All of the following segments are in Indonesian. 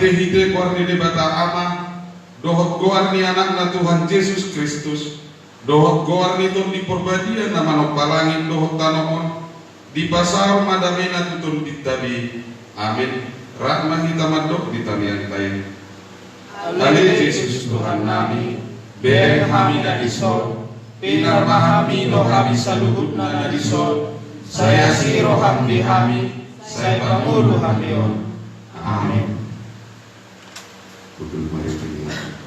hite kuarni de bata ama dohot goarni anakna Tuhan Yesus Kristus, dohot goarni ton di perbadian nama nok balangin dohot tanoon di pasar madamena tutun ditabi. Amin. Rahmat kita madok di talian tayin. Haleluya Yesus Tuhan nami, ber kami dari sol, pinar mahami no kami saluhut na dari sol, saya si roham di kami, saya pangulu hamion. Amin. Betul mari kita.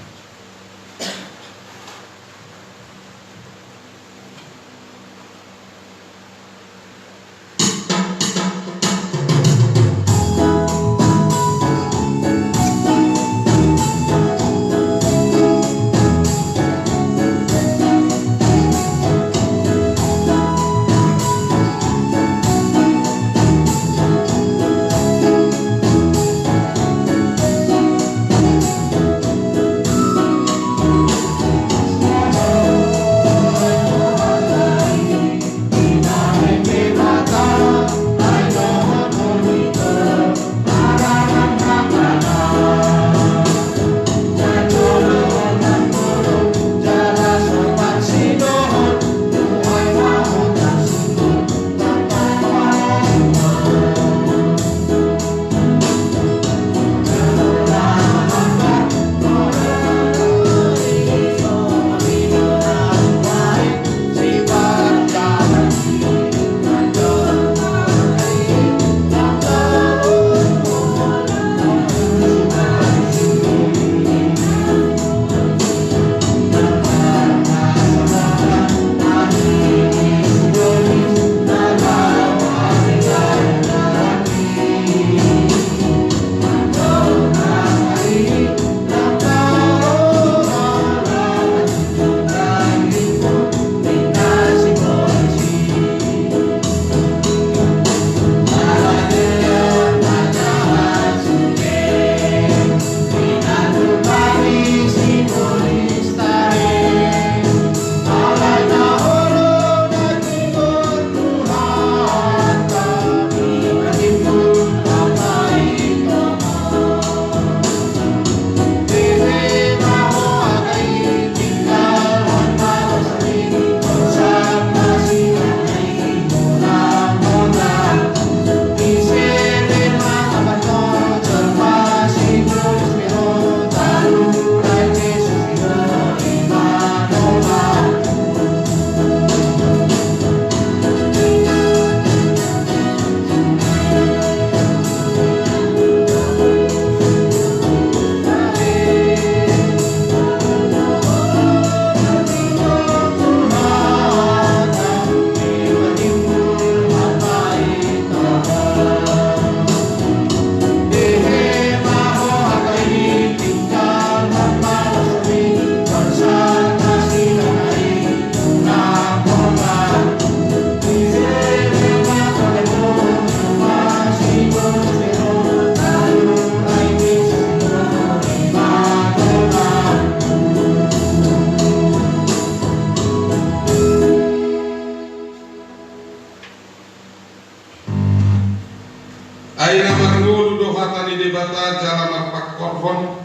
Aina marngulu dohatani debata jala marpak korhon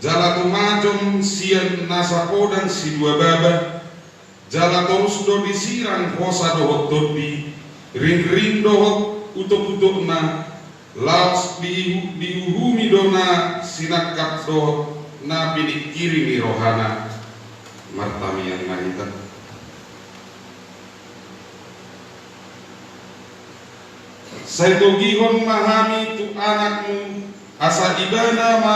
jala tumajom sian nasapodan si dua baba jala terus do disirang kosa dohot todi rin dohot utuk na laos diuhumi dona sinakap dohot na pinikiri ni rohana martamian mahita. Saya togihon mahami tu anakmu asa ibana ma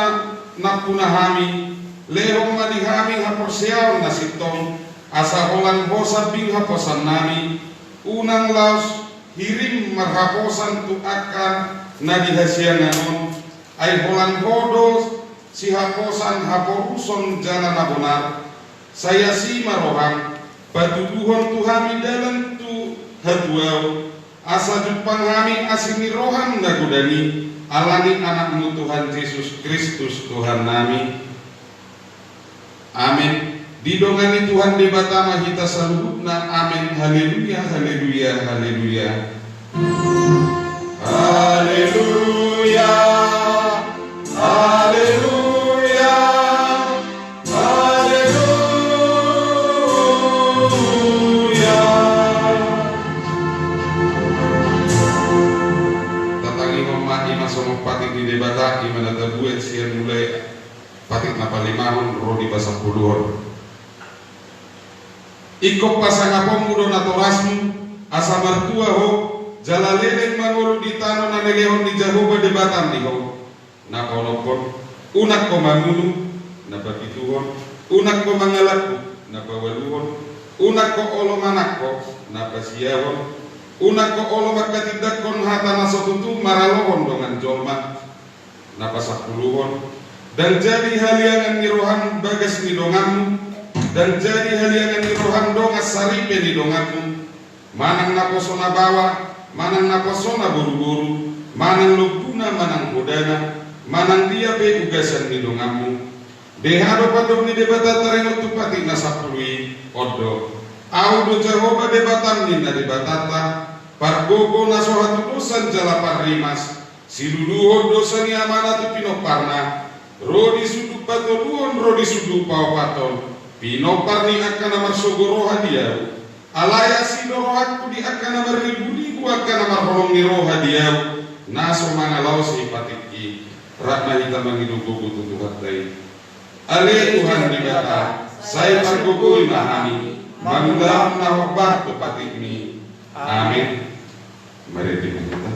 napunahami lehong madihami haporsiaw na sitong asa holan hosa bil haposan nami unang laos hirim marhaposan tu akan na dihasiananon ay holan hodos si haposan haporuson jalan abonar saya si maroham patuduhon tuhami dalam tu haduaw asa jupang kami asini rohan nagudani alani anakmu Tuhan Yesus Kristus Tuhan nami. Amin. Didongani Tuhan debatama kita saluhutna. Amin. Haleluya, haleluya, haleluya. Haleluya. malimahon rodi pasapuluhon. Iko pasangapong mudo na torasmu asa martua ho jalaleleng mangulu di tano na nelehon di Jahoba debatan di ho na konopon unak ko mamunu na bagituhon unak ko mangalakku na bawaluhon unak ko olo manakko na pasiyahon unak ko olo magkatidak kon hata na sotutu maralohon dongan jolma na pasapuluhon dan jadi haliangan nirohan bagas ni donganmu dan jadi haliangan nirohan dongas saripe ni donganmu manang naposona bawa manang naposona buru-buru manang luguna manang bodana manang dia pe ugasan ni donganmu dehado padom ni debata tarengo tupati nasapului odo audo Jahoba debatan ni na debatata pargogo nasohatu dosan jala parrimas siluluhon dosa ni amanatu pinoparna rodi sudu patoluhon rodi sudu pawapaton pinoparni akan namar sogoroha dia alaya sidorohakku di akan namar ribu-ribu akan namar holong ni roha dia naso mangalau sipatiki rakna hita mangidugo butuh hatai ale Tuhan dikata saya pargogo imahami mangulang nahobar tupatikni amin. Mari dibuka.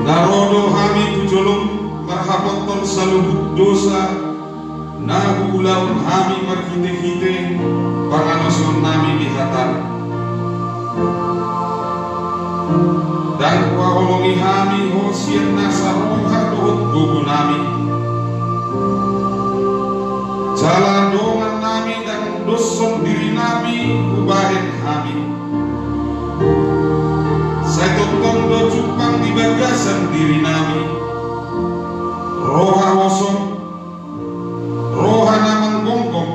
Narodo hami pujolong marhapoton salubut dosa nahu ulaun hami marhite-hite panganosion nami dihatan dan kuaholongi hami hosien nasaroha dohot gugu nami jalan dongan nami dan doson diri nami ubahin hami saya totong do cupang di bagasan diri nami roha wosong roha namang gonggong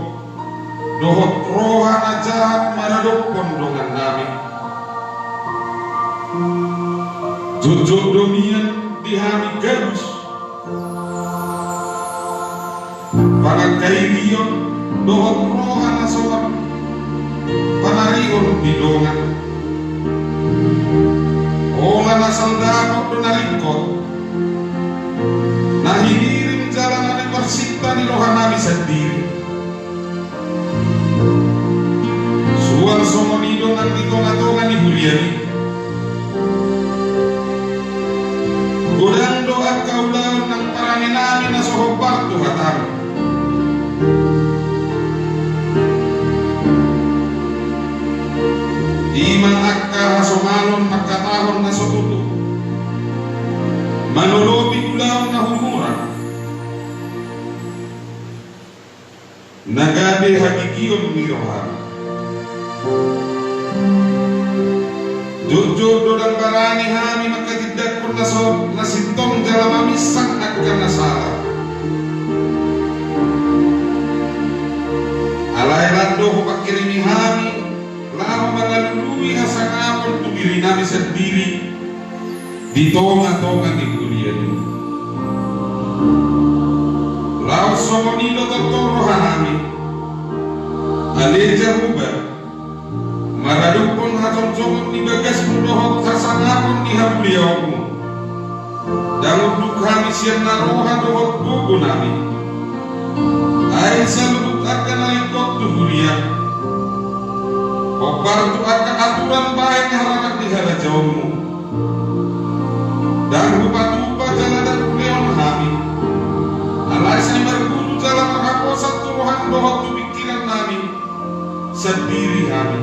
dohot roha na jahat maradok kondongan nami jujur domian di hami garus pangat kailion dohot roha na solam panarihon bidongan olah nasandakot do narikot nahinirim jalan ani persita ni rohanami sendiri suan somonido nang ditonga-tonga ni Buliani godang doa kaulau nang paranginami na sohobar tu hatam iman akka hasomalon makatahon na sotuto manolobi ulaw na humura nagabe hakikiyon ni rohan jujur dodang barani hami makatidak pun na sintong jalamami sang akka nasala alay lando ko pakirimi hami laho mangalului hasangapon tugiri nami sendiri di tonga-tonga ni Buliani lao somonido totoro hanami aleja hubar maradukon haton-jongon ni bagas mudohot hasangapon ni habuliawmu daluduk kami sian naroha dohot buku nami aisyah lubuk akan alikot tu Buliani Kobar tu akan aturan baik harakat di hala jauhmu dan rupa-rupa jalan dan kuleon kami alai saya berbulu jalan makaposat turuhan dohot tu pikiran kami sendiri kami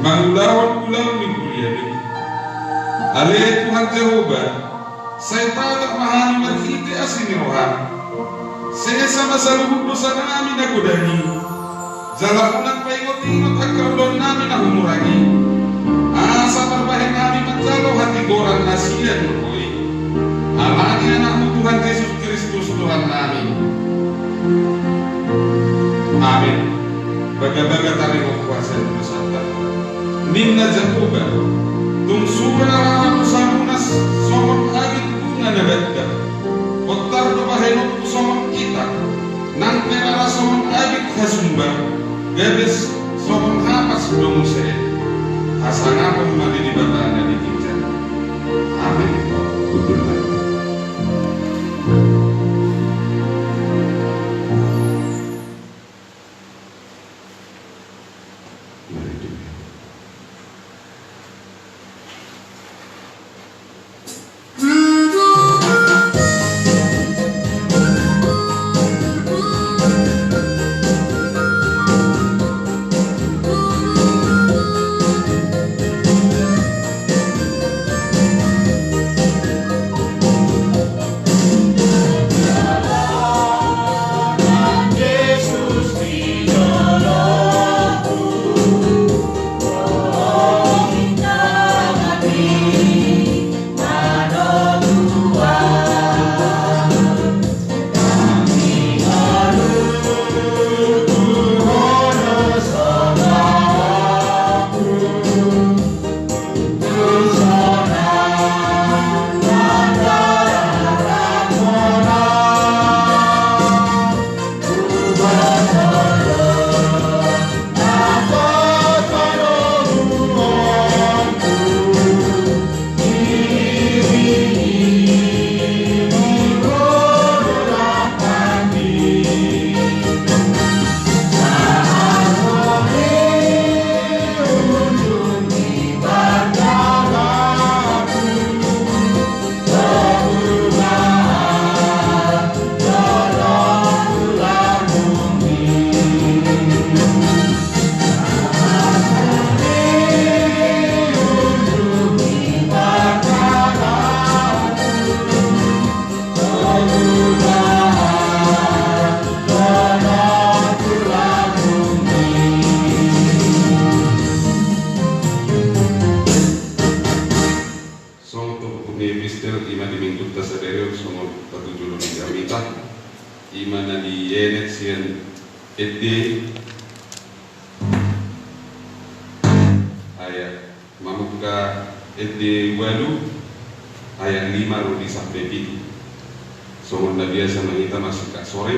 mangulawan-ulawan ni Buliani alai Tuhan Jehovah saya tak mahani merhiti asini rohan saya sama saluhut dosa kami nagodani jalapunan paingot-ingot agkaulon namin na humuragi asa perbahin namin menjalo hati goran nasiyan berkoi alani anakmu Tuhan Yesus Kristus Tuhan namin amin baga-baga tarik kuasa bersanta ninna Jakoba tungsura rahanu samunas somon agit bunga nabadda otar dobahenot somon kita nang merara somon agit hasumba Gabes somong hapas dong saya asangapun mali di batana di kincan amin betul lagi mari dulu imana di yenet sian ede ayat mamuka ede walu ayat 5 rudi sampai pagi somon na biasa mengita masuk kak sore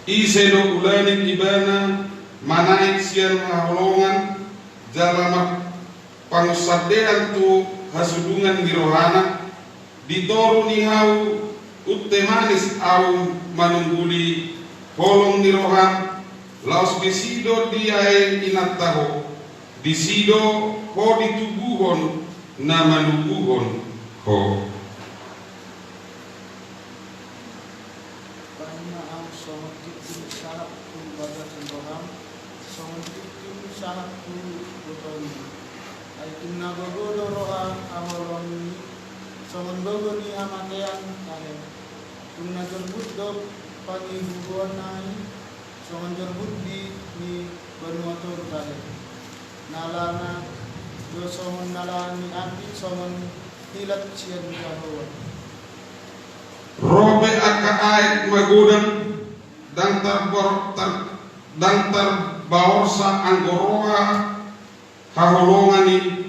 Iselo ulanik ibana manaik sian maholongan jalama pangusadean tu hasudungan girohana ditoru nihau utemanis au manungguli holong nirohan laos disido diae inattaho disido ho ditubuhon na manubuhon ho. Nagogodo roa amoroni songon gogoni amatean kare kunna jorbuddo pangibugon nai songon jorbuddi ni banuator kare nalana do songon nalani api songon hilat sian jahowa robe aka ayat magodang dantar baorsa anggoroha haholongani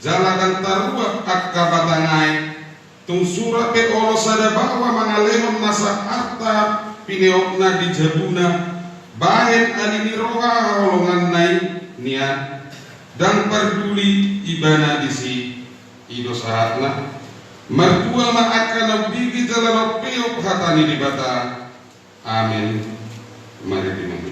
jalagan taruak akka batangai tung sura pe olo sada bawa mangalemon nasa arta pineokna di jabuna bahen alini roha haholongan nai niat dan perduli ibana disi ido saatna mertua ma akan bigi jalan peok hatani di bata. Amin. Mari dimandu.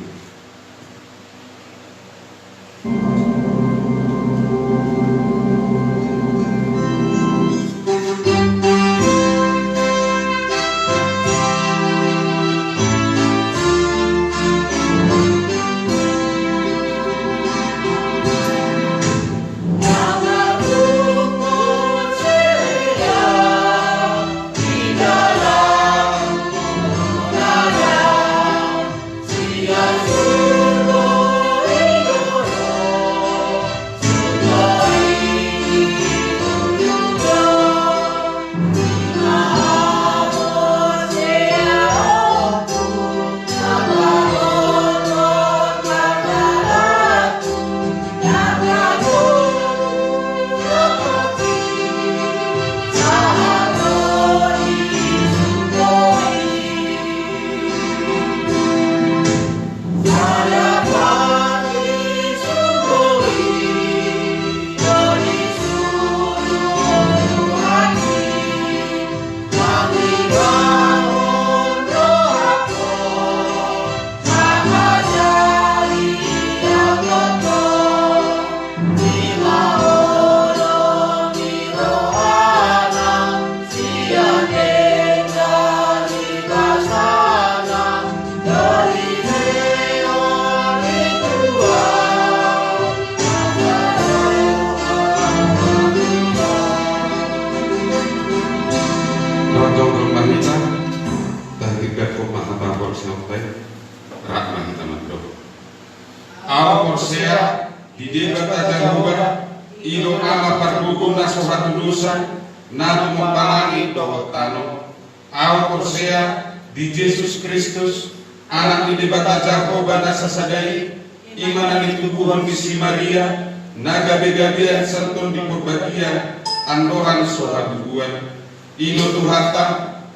Porsea di debata Jehovah ilo ala pargugun na sohatudusan na tumapalangi dohot tano. Awa Porsea di Jesus Kristus anak di debata Jehovah na sasadai iman ni tubuhan ni si Maria na gabi-gabian serton di purbagian andoran sohatuduan ilo tuhata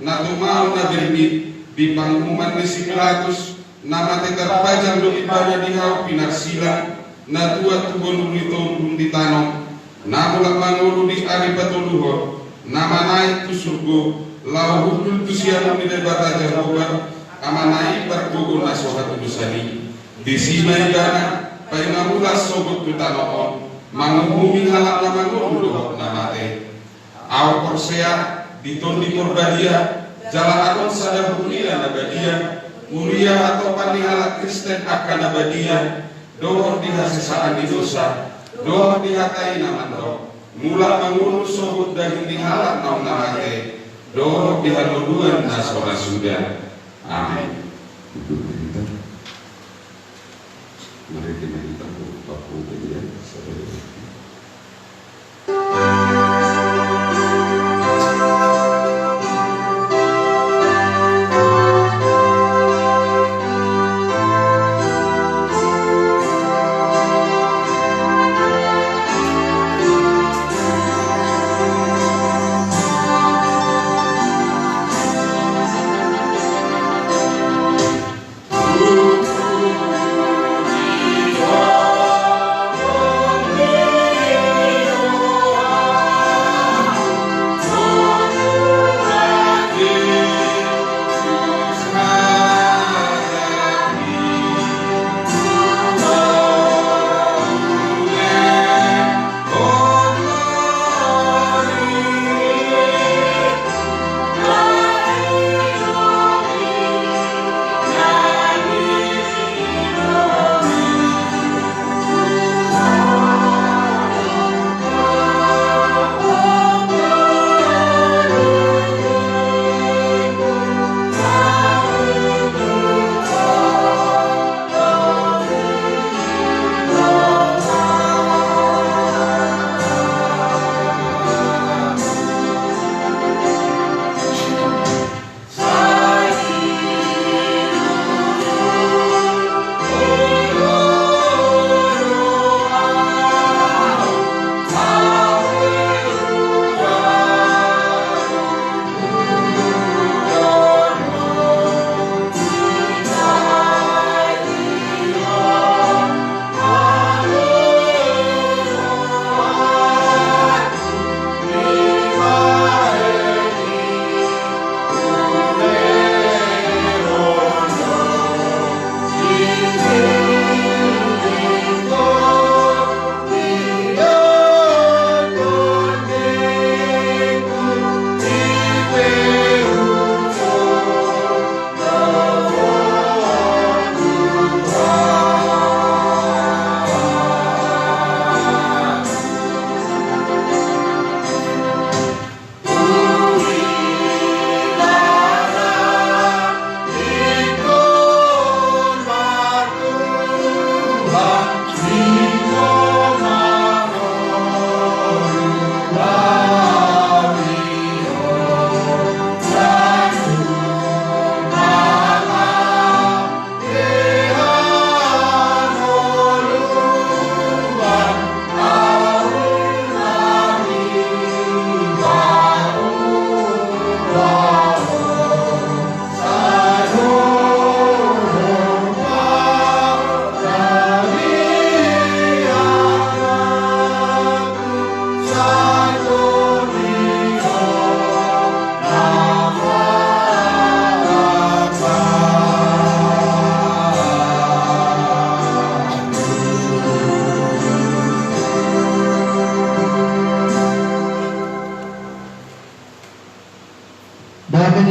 na tumaw na bernit di pangumuman ni si Pilatus nama tekar pajang do ibadah di hau pinarsila na tua tubon ulito di tanong na mulak manulu di ari patuluhor nama naik tu surgo lau hudul tu siang di debata Jehovah amanai pergugun nasohat dusani di simai gana paina mulas sobut tu tanong manguhumi halak nama ngulu nama te aw Porsea di tondi Porbadia jala akon sada huria nabadia mulia atau panihala Kristen akan abadian dohor dihasisaan di dosa dohor dihatai namando mula mengurus sobut daging dihalat naum namate dohor dihaluduan nasora sudah. Amin. Mari kita berdoa kepada Allah.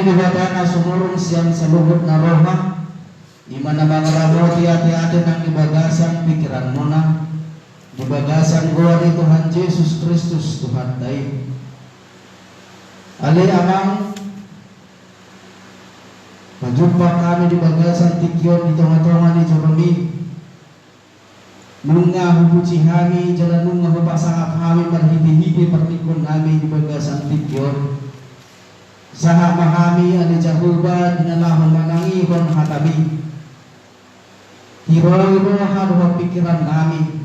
kami dibadana sumurong siyang sa lubot na Roma, iman na mga ramo hati-hati ng ibagasan pikiran mo na, ibagasan gawa ni Tuhan Yesus Kristus Tuhan tayo. Ali amang pajumpa kami di bagasan tikyon di tengah-tengah ni Jeremy. Nunga hubuci kami jalan nunga hubasahap kami marhiti-hiti pertikon kami di bagasan tikyon. Sahap kami ali Jehovah dinalahon manangihon hatabi. Hiro-hiro haruha pikiran kami.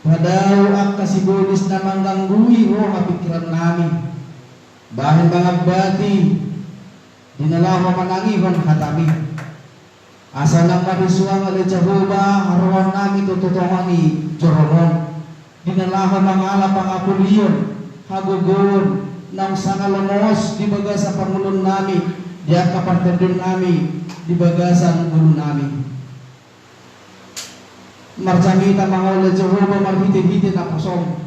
Padahal ang kasibulis na manggangguhi roha pikiran kami. Bahan bangabati dinalawa manangihon hatami. Asa lang marisuang ali Jehovah haruan nami tututuhani joromon. Dinalawa mangala pangapuliyon hagugon nang sangalomos di baga sa pangulon nami diya kapartendon nami di baga sa gulo nami. Marjamita mga ali Jehovah marhiti-hiti na pusong.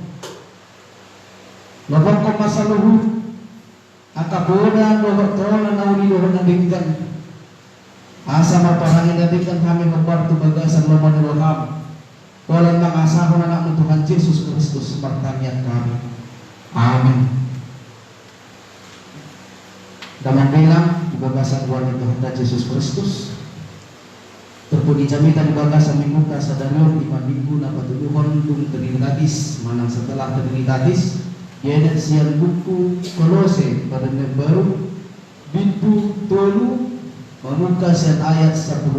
Labang ko masaluhod akapunan dohot na nauni dohot na binggan. Asa maparangin na binggan kami magbarto baga sa laman ni Roham. Walang mangasahon na naman Tuhan Yesus Kristus martanyat kami. Amen. Damang bilang ibagasan buwan ni Tuhan Yesus Kristus. Terpuni jamitan ibagasan mingguta sa dalon 5 minggu na patuluhon kung Trinitatis manang setelah Trinitatis. Yan siang buku Kolose pada baru bintu tolu membuka siang ayat 10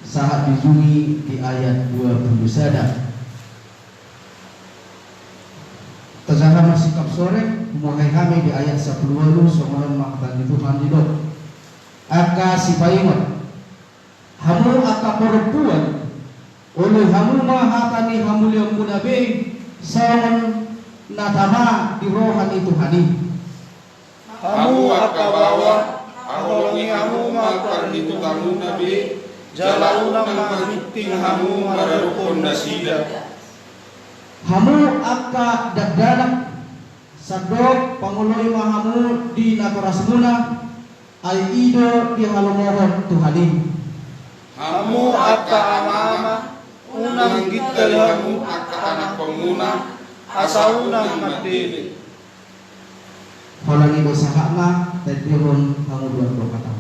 saat dijungi di ayat 20 sada. Terjadi sikap sore mulai kami di ayat 10 soalan maktan itu handidot. Aka si paingot hamu aka perempuan oleh hamu mahatani hamu yang munabe sawan natama di rohan itu hani. Hamu akabawa aholongi hamu makar itu kamu nabi jalaunang mahiting hamu mararukon nasida. Hamu akka dagdanak sadok panguloy mahamu di natoras muna ay ido di halumohon tuhani. Hamu akka ama-ama unang gital hamu akka anak pemuna asa unang magdili. Walang ibo sa kama tadihon hamu dua kata.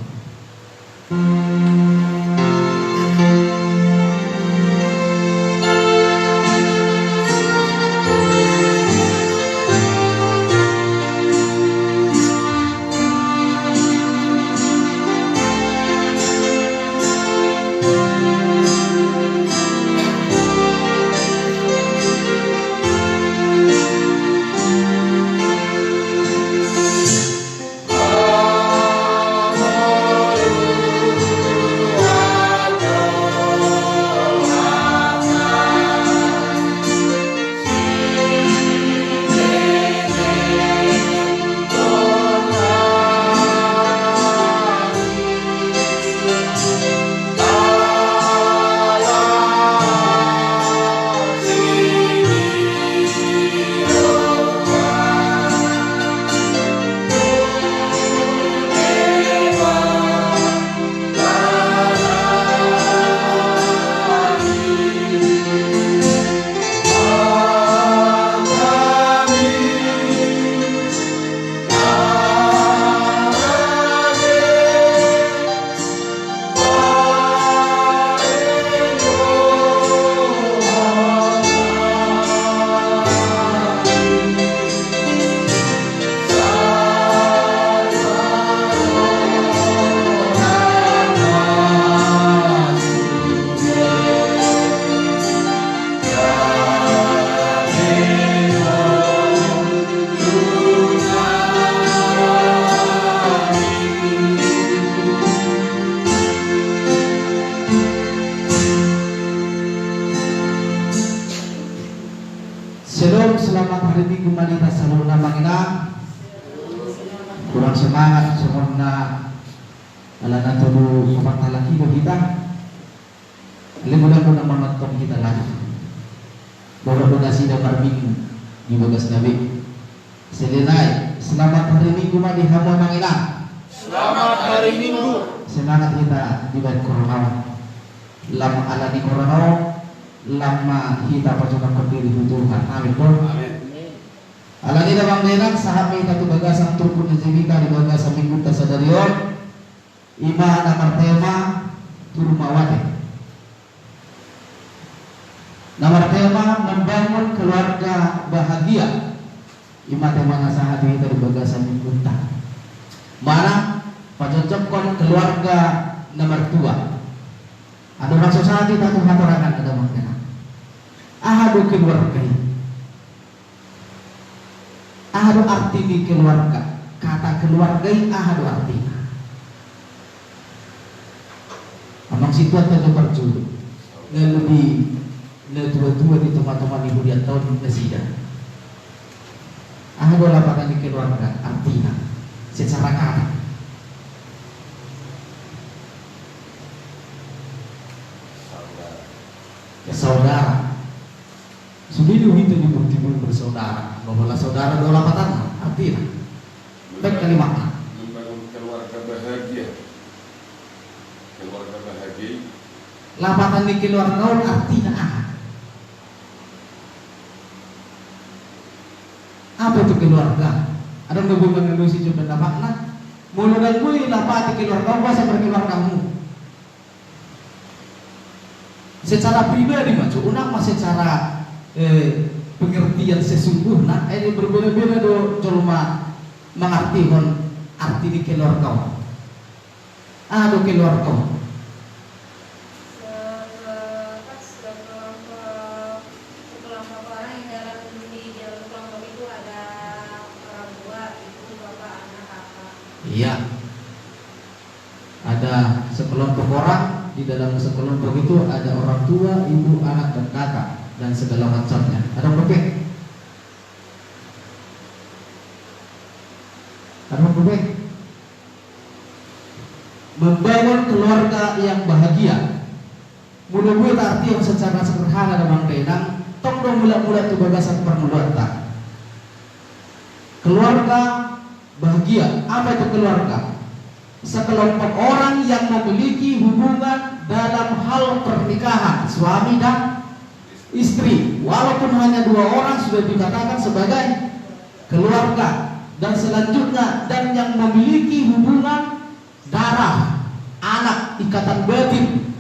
Shalom, selamat hari Minggu Malita Salon na Mangina. Kurang semangat semua na ala na todo kapatalaki do kita. Limudan ko na manatong kita lagi. Bawa do na sida parming di bagas nabi. Selinai, selamat hari Minggu di Hamu Mangilang. Selamat hari Minggu. Semangat kita di bait Corona. Lama ala di Corona, lama kita perjuangan berdiri Tuhan. Amin. Amin. Ala ni bang denang sahabat kita tu bagasang turun di jemika di bagasang minggu tasadarion. Ima nama tema turmawate. Nama tema membangun keluarga bahagia. Ima tema nasahat kita di bagasang minggu ta. Mana pajocokon keluarga nomor 2. Ada maksud saat kita tuh hatorakan ada makna. Ahadu keluarga. Ahadu arti di keluarga. Kata keluarga ahadu artinya. Amang situasi itu percuma. Lebih tua di teman-teman ibu dia tahun presiden. Ahadu lapangan di keluarga artinya secara kata. Saudara. Sudah itu timbul bersaudara. Bahwa saudara dua lapatan artinya. Baik kalimat. Membangun keluarga bahagia. Keluarga bahagia. Lapatan di keluarga artinya apa itu keluarga? Ada hubungan dengan si coba makna. Mulu dan gue lapati keluarga bahasa berkeluargamu. Secara pribadi macam unak mas secara pengertian sesungguhnya ini berbeda-beda do cuma mengartikan arti di keluarga. Aduh keluarga. Sekelompok orang yang dalam kelompok itu ada orang tua, ibu, bapak, anak, kakak. Iya. Ada sekelompok orang. Di dalam sekelompok itu ada orang tua, ibu, anak, dan kakak dan segala macamnya. Ada berapa? Ada berapa? Membangun keluarga yang bahagia. Mula-mula arti yang secara sederhana dan mengenang. Tong dong mula-mula itu bagasan permulaan. Keluarga bahagia. Apa itu keluarga? Sekelompok orang yang memiliki hubungan dalam hal pernikahan suami dan istri, walaupun hanya 2 orang sudah dikatakan sebagai keluarga. Dan selanjutnya dan yang memiliki hubungan darah, anak, ikatan batin,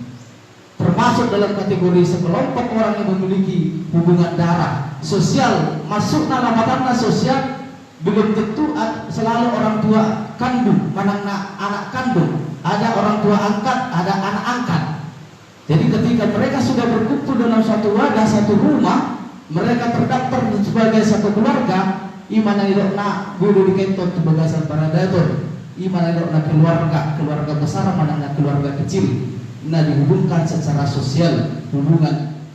termasuk dalam kategori sekelompok orang yang memiliki hubungan darah sosial, masuk dalam matanya sosial. Belum tentu selalu orang tua kandung, mana anak kandung, ada orang tua angkat, ada anak angkat. Jadi ketika mereka sudah berkumpul dalam satu wadah, satu rumah, mereka terdaftar sebagai satu keluarga. Imana ilokna guru dikentot bagasan para dator. Imana ilokna keluarga besar, mana keluarga kecil. Nah dihubungkan secara sosial, hubungan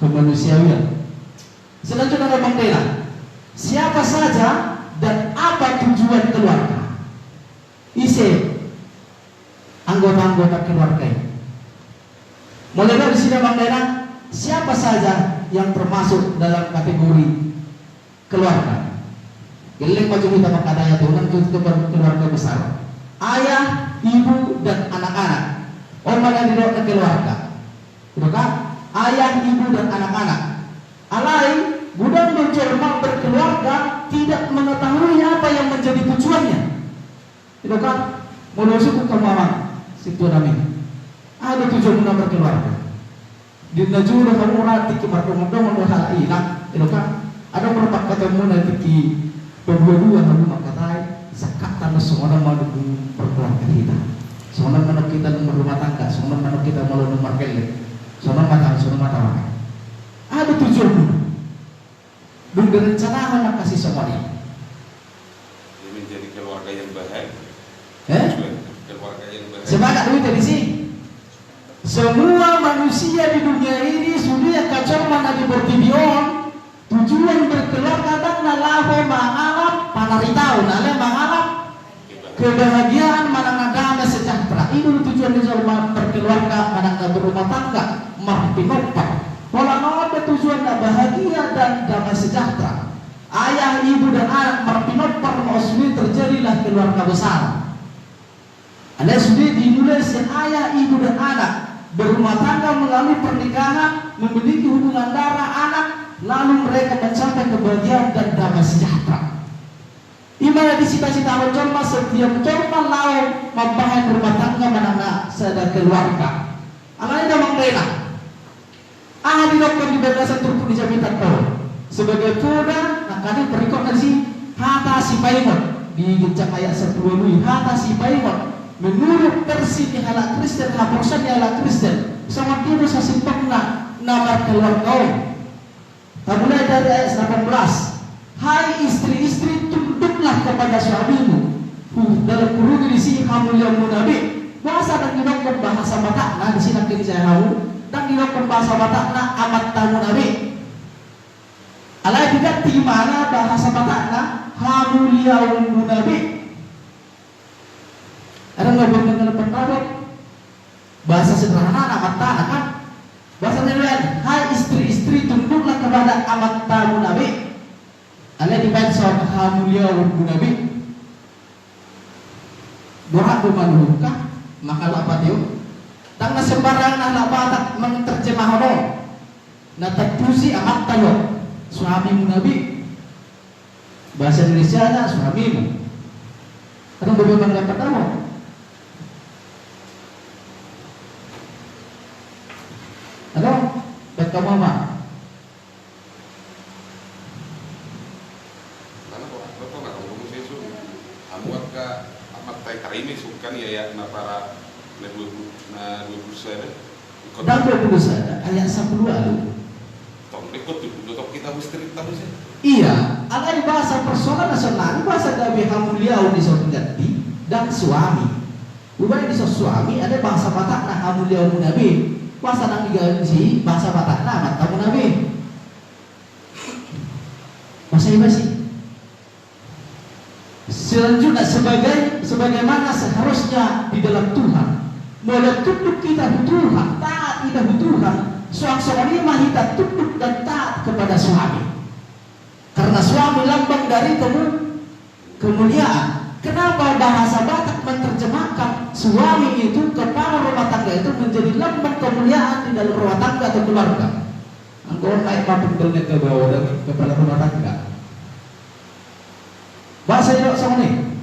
kemanusiaan. Selanjutnya ada Mandela. Siapa saja dan apa tujuan keluarga? Isi anggota-anggota keluarga ini. Mulai dari sini Bang, siapa saja yang termasuk dalam kategori keluarga? Geleng macam kita berkatanya Tuhan keluarga besar. Ayah, ibu dan anak-anak. Orang yang di keluarga. Betul kan? Ayah, ibu dan anak-anak. Alai budak mencermak berkeluarga tidak mengetahui apa yang menjadi tujuannya. Itu kan? Menusuk ke mama situ nami. Ada tujuan guna berkeluarga. Di najura kamu rati ke mardomodong do hal ina. Itu kan? Ada berapa ketemu nanti ki berdua kamu makatai zakatan semua mau berkeluarga kita. Semua mana kita rumah tangga, semua mana kita mau nomor kelek. Semua mata. Ada tujuan guna. Belum direncanakan nak kasih semua ini. Ini menjadi keluarga yang bahagia. Keluarga yang bahagia. Semangat duit dari sini. Semua manusia di dunia ini sudah kacau mana di bertibion. Tujuan berkeluarga dan nalaho mengharap panaritau, nalaho mengharap kebahagiaan, mana damai sejahtera. Itu tujuan dari berkeluarga, mana berumah tangga, marpinopak. Pola ada tujuan bahagia dan damai sejahtera. ayah, ibu dan anak merpinopar mausmi terjadilah keluarga besar. Anda sudah dimulai si ayah, ibu dan anak berumah tangga melalui pernikahan, memiliki hubungan darah anak, lalu mereka mencapai kebahagiaan dan damai sejahtera. Imana di cita-cita mencolma setiap colma lau membangun rumah tangga menangga sadar keluarga. Alai damang rena. Di dokter di bagasan turun di jaminan kau. Sebagai pura, nakani perikot si hata si paimon di gincang ayat 10 hata si paimon menurut versi di halak Kristen, hapusan di halak Kristen sama kini sasimpangna nama keluarga. Mulai dari ayat 18. Hai istri-istri, tunduklah kepada suamimu. Dalam kurung di sini kamu yang munabi. Bahasa dan dinokon bahasa Batak. Nah di sini kini saya tahu. Dan dinokon bahasa Batak na amat tamu nabi. Alai tidak di mana bahasa Batak na kamu yang munabi. Ada nggak dengan pendapat? Bahasa sederhana amat tamu kan? Bahasa lain. Hai istri-istri, tunduklah kepada amat tamu nabi. Alai dibaca soal hamulia wabun nabi. Borak bumanuhkah maka apa dia? Tangna sembarang anak batak menterjemah ono. Natapusi amat tayo suamimu nabi. Bahasa Indonesia nya suamimu. Kadang beberapa dapat tahu. Halo, baca mama. Ini sukan ya na para na dua sana. Dan 20 sana ayat 10 lalu. Tong ikut tuh kita mesti tahu sih. Iya, ada di bahasa personal nasional, bahasa gawe hamuliau di ganti dan suami. Ubah di suami ada bahasa Batak na hamuliau nabi. Bahasa nang digaji bahasa Batak na amat kamu nabi. Bahasa iba sih. Selanjutnya sebagaimana seharusnya di dalam Tuhan, mulai tunduk kita Tuhan, taat kita Tuhan, suami kita tunduk dan taat kepada suami. Karena suami lambang dari kemuliaan. Kenapa bahasa Batak menerjemahkan suami itu kepala rumah tangga itu menjadi lambang kemuliaan di dalam rumah tangga atau keluarga? Engkau naik papel ke bawah dan kepala rumah tangga. Bahasa Jawa sama nih.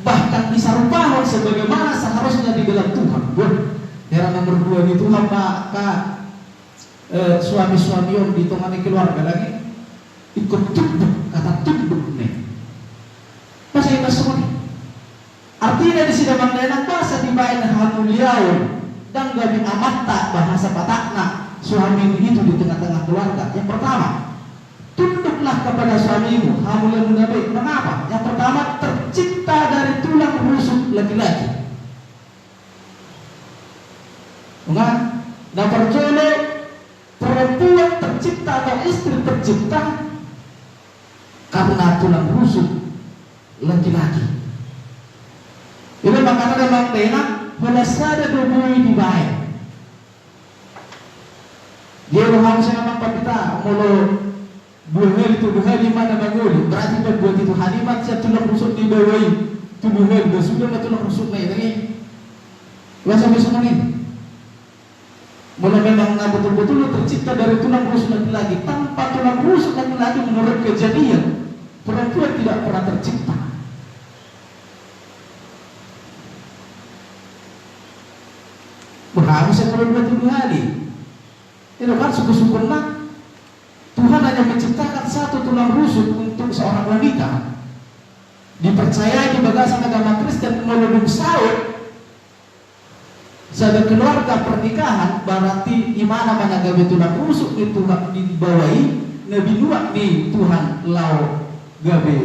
Bahkan disarupakan sebagaimana seharusnya di dalam Tuhan. Heran nomor 2 di Tuhan suami-suami yang ditongani keluarga lagi ikut tunduk, kata tunduk nih. Bahasa Jawa sama nih. Artinya di sini mengenai bahasa dibain hamuliau dan gabi amata bahasa Batakna suami itu di tengah-tengah keluarga. Yang pertama, tunduklah kepada suamimu, hamuliau nabi. Mengapa? Yang pertama, tercipta dari tulang rusuk laki-laki. Enggak? Dan percaya perempuan tercipta atau istri tercipta karena tulang rusuk laki-laki. Ini makanya memang enak pada sada dubui dibaik. Dia harus memang kita mulu 2 hari mana manguli berarti buat itu halimat saya tulang rusuk di bawah tubuh hari sudah tulang rusuk naik lagi. Bahasa besok ini. Mulai memang betul-betul tercipta dari tulang rusuk laki-laki. Tanpa tulang rusuk laki-laki menurut kejadian perempuan tidak pernah tercipta. Berapa saya perlu 2 hari? Itu kan suku-suku nak Tuhan hanya menciptakan satu tulang rusuk untuk seorang wanita. Dipercayai di bagasan agama Kristen melalui saud sebagai keluarga pernikahan berarti imana menagawi tulang rusuk itu dibawahi Nabi Nuh di Tuhan lau gabe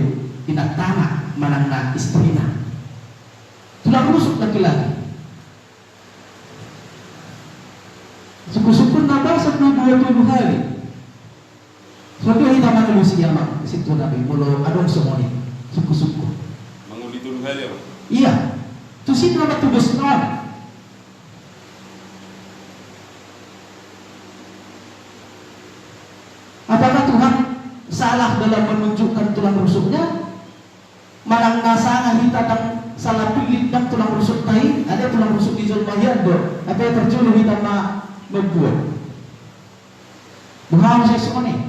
inak tanah manangna istrina. Tulang rusuk laki-laki. Suku-suku nabasa 20 hari. Suatu kita manusia mak situ Nabi mulu adong semua ini suku-suku. Manguli dulu hari apa? Iya. Tu situ nama tugas non. Apakah Tuhan salah dalam menunjukkan tulang rusuknya? Manang nasanga hita dan salah pilih dan tulang rusuk tai, ada tulang rusuk di Jolmahian do, apa yang terjuluh hita membuat. Bukan saya semua nih.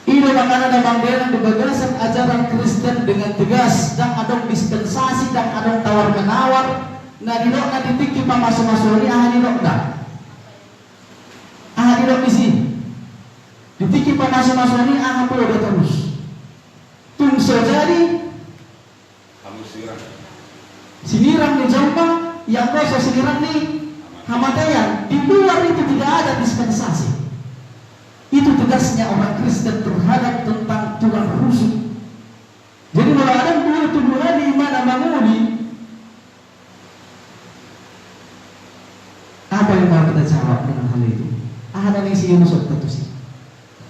Ini makanan dan bangderan di bagasan ajaran Kristen dengan tegas dan ada dispensasi dan ada tawar menawar. Nah di dok nanti tiki masuk ini di dok dah. Di dok di sini. Ditiki masuk ini perlu ada terus. Tungso jadi kamu siram. Siniran di Jombang yang dosa siniran di Hamadaya. Di luar itu tidak ada dispensasi. Itu tegasnya orang Kristen terhadap tentang tulang rusuk. Jadi kalau ada dua tuduhan di mana mengudi, apa yang mau kita jawab dengan hal itu? Ada yang sih rusuk tentu sih.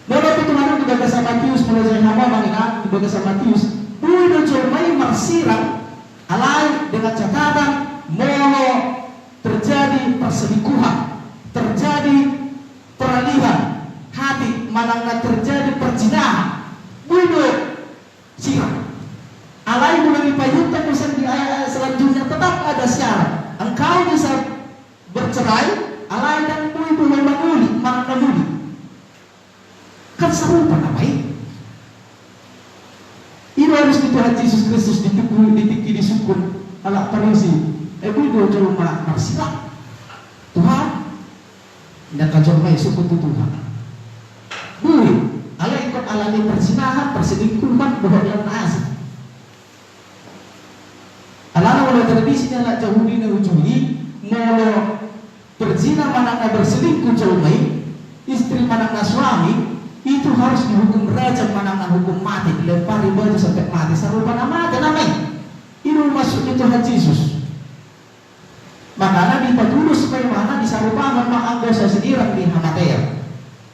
Bapak itu mana di bagasan Matius mulai hamba mengingat di bagasan Matius, Buido Jolmai marsiram alai dengan catatan mono terjadi perselingkuhan, terjadi peralihan hati, manangna terjadi perzinahan. Buido siram alai mulai dipayunkan di ayat selanjutnya tetap ada syarat. Engkau bisa bercerai alai dan buido memanguli manangna muli. Kan serupa apa ini? Ini harus Tuhan Yesus Kristus ditiki disukun ala parisi. Buido cuma marsilah Tuhan. Dan kajolma sukun Tuhan. Bui, ala ikut alami persinahan, perselingkuhan, bohong dan asik. Alana oleh tradisi ala Yahudi dan ujungi, molo berzina manakna berselingkuh jolmai, istri manakna suami, itu harus dihukum rajam manakna hukum mati, dilempari batu sampai mati, sarupa mati namanya. Ini masuk itu Tuhan Yesus. Makanya dipatulus supaya mana disarupakan ma'anggosa sendiri di Hamadaya.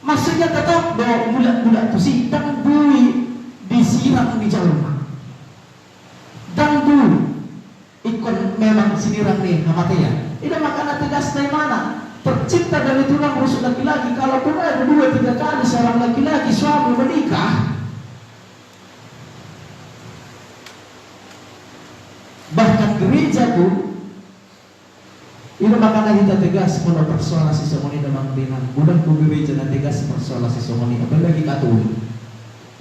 Maksudnya tetap bahwa bulat-bulat itu sih dan bui disiram di jalur. Dan bui ikon memang sinirang di Hamadaya. Ini makanya tegas dari mana? Tercipta dari tulang rusuk laki-laki. Kalau pun ada 2-3 kali seorang laki-laki suami menikah, bahkan gereja pun ini makanya kita tegas kalau persoalan sesomoni dalam dengan budak gereja dan tegas persoalan sesomoni apalagi Katolik.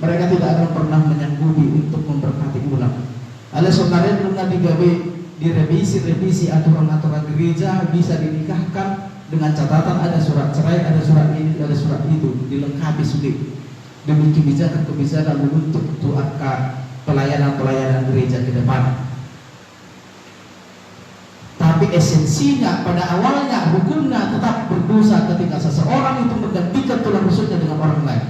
Mereka tidak akan pernah menyanggupi untuk memberkati ulang. Ala saudara pernah digawe direvisi aturan-aturan gereja bisa dinikahkan dengan catatan ada surat cerai, ada surat ini, ada surat itu, dilengkapi sulit demi kebijakan untuk pelayanan gereja ke depan. Tapi esensinya pada awalnya hukumnya tetap berdosa ketika seseorang itu menggantikan tulang rusuknya dengan orang lain.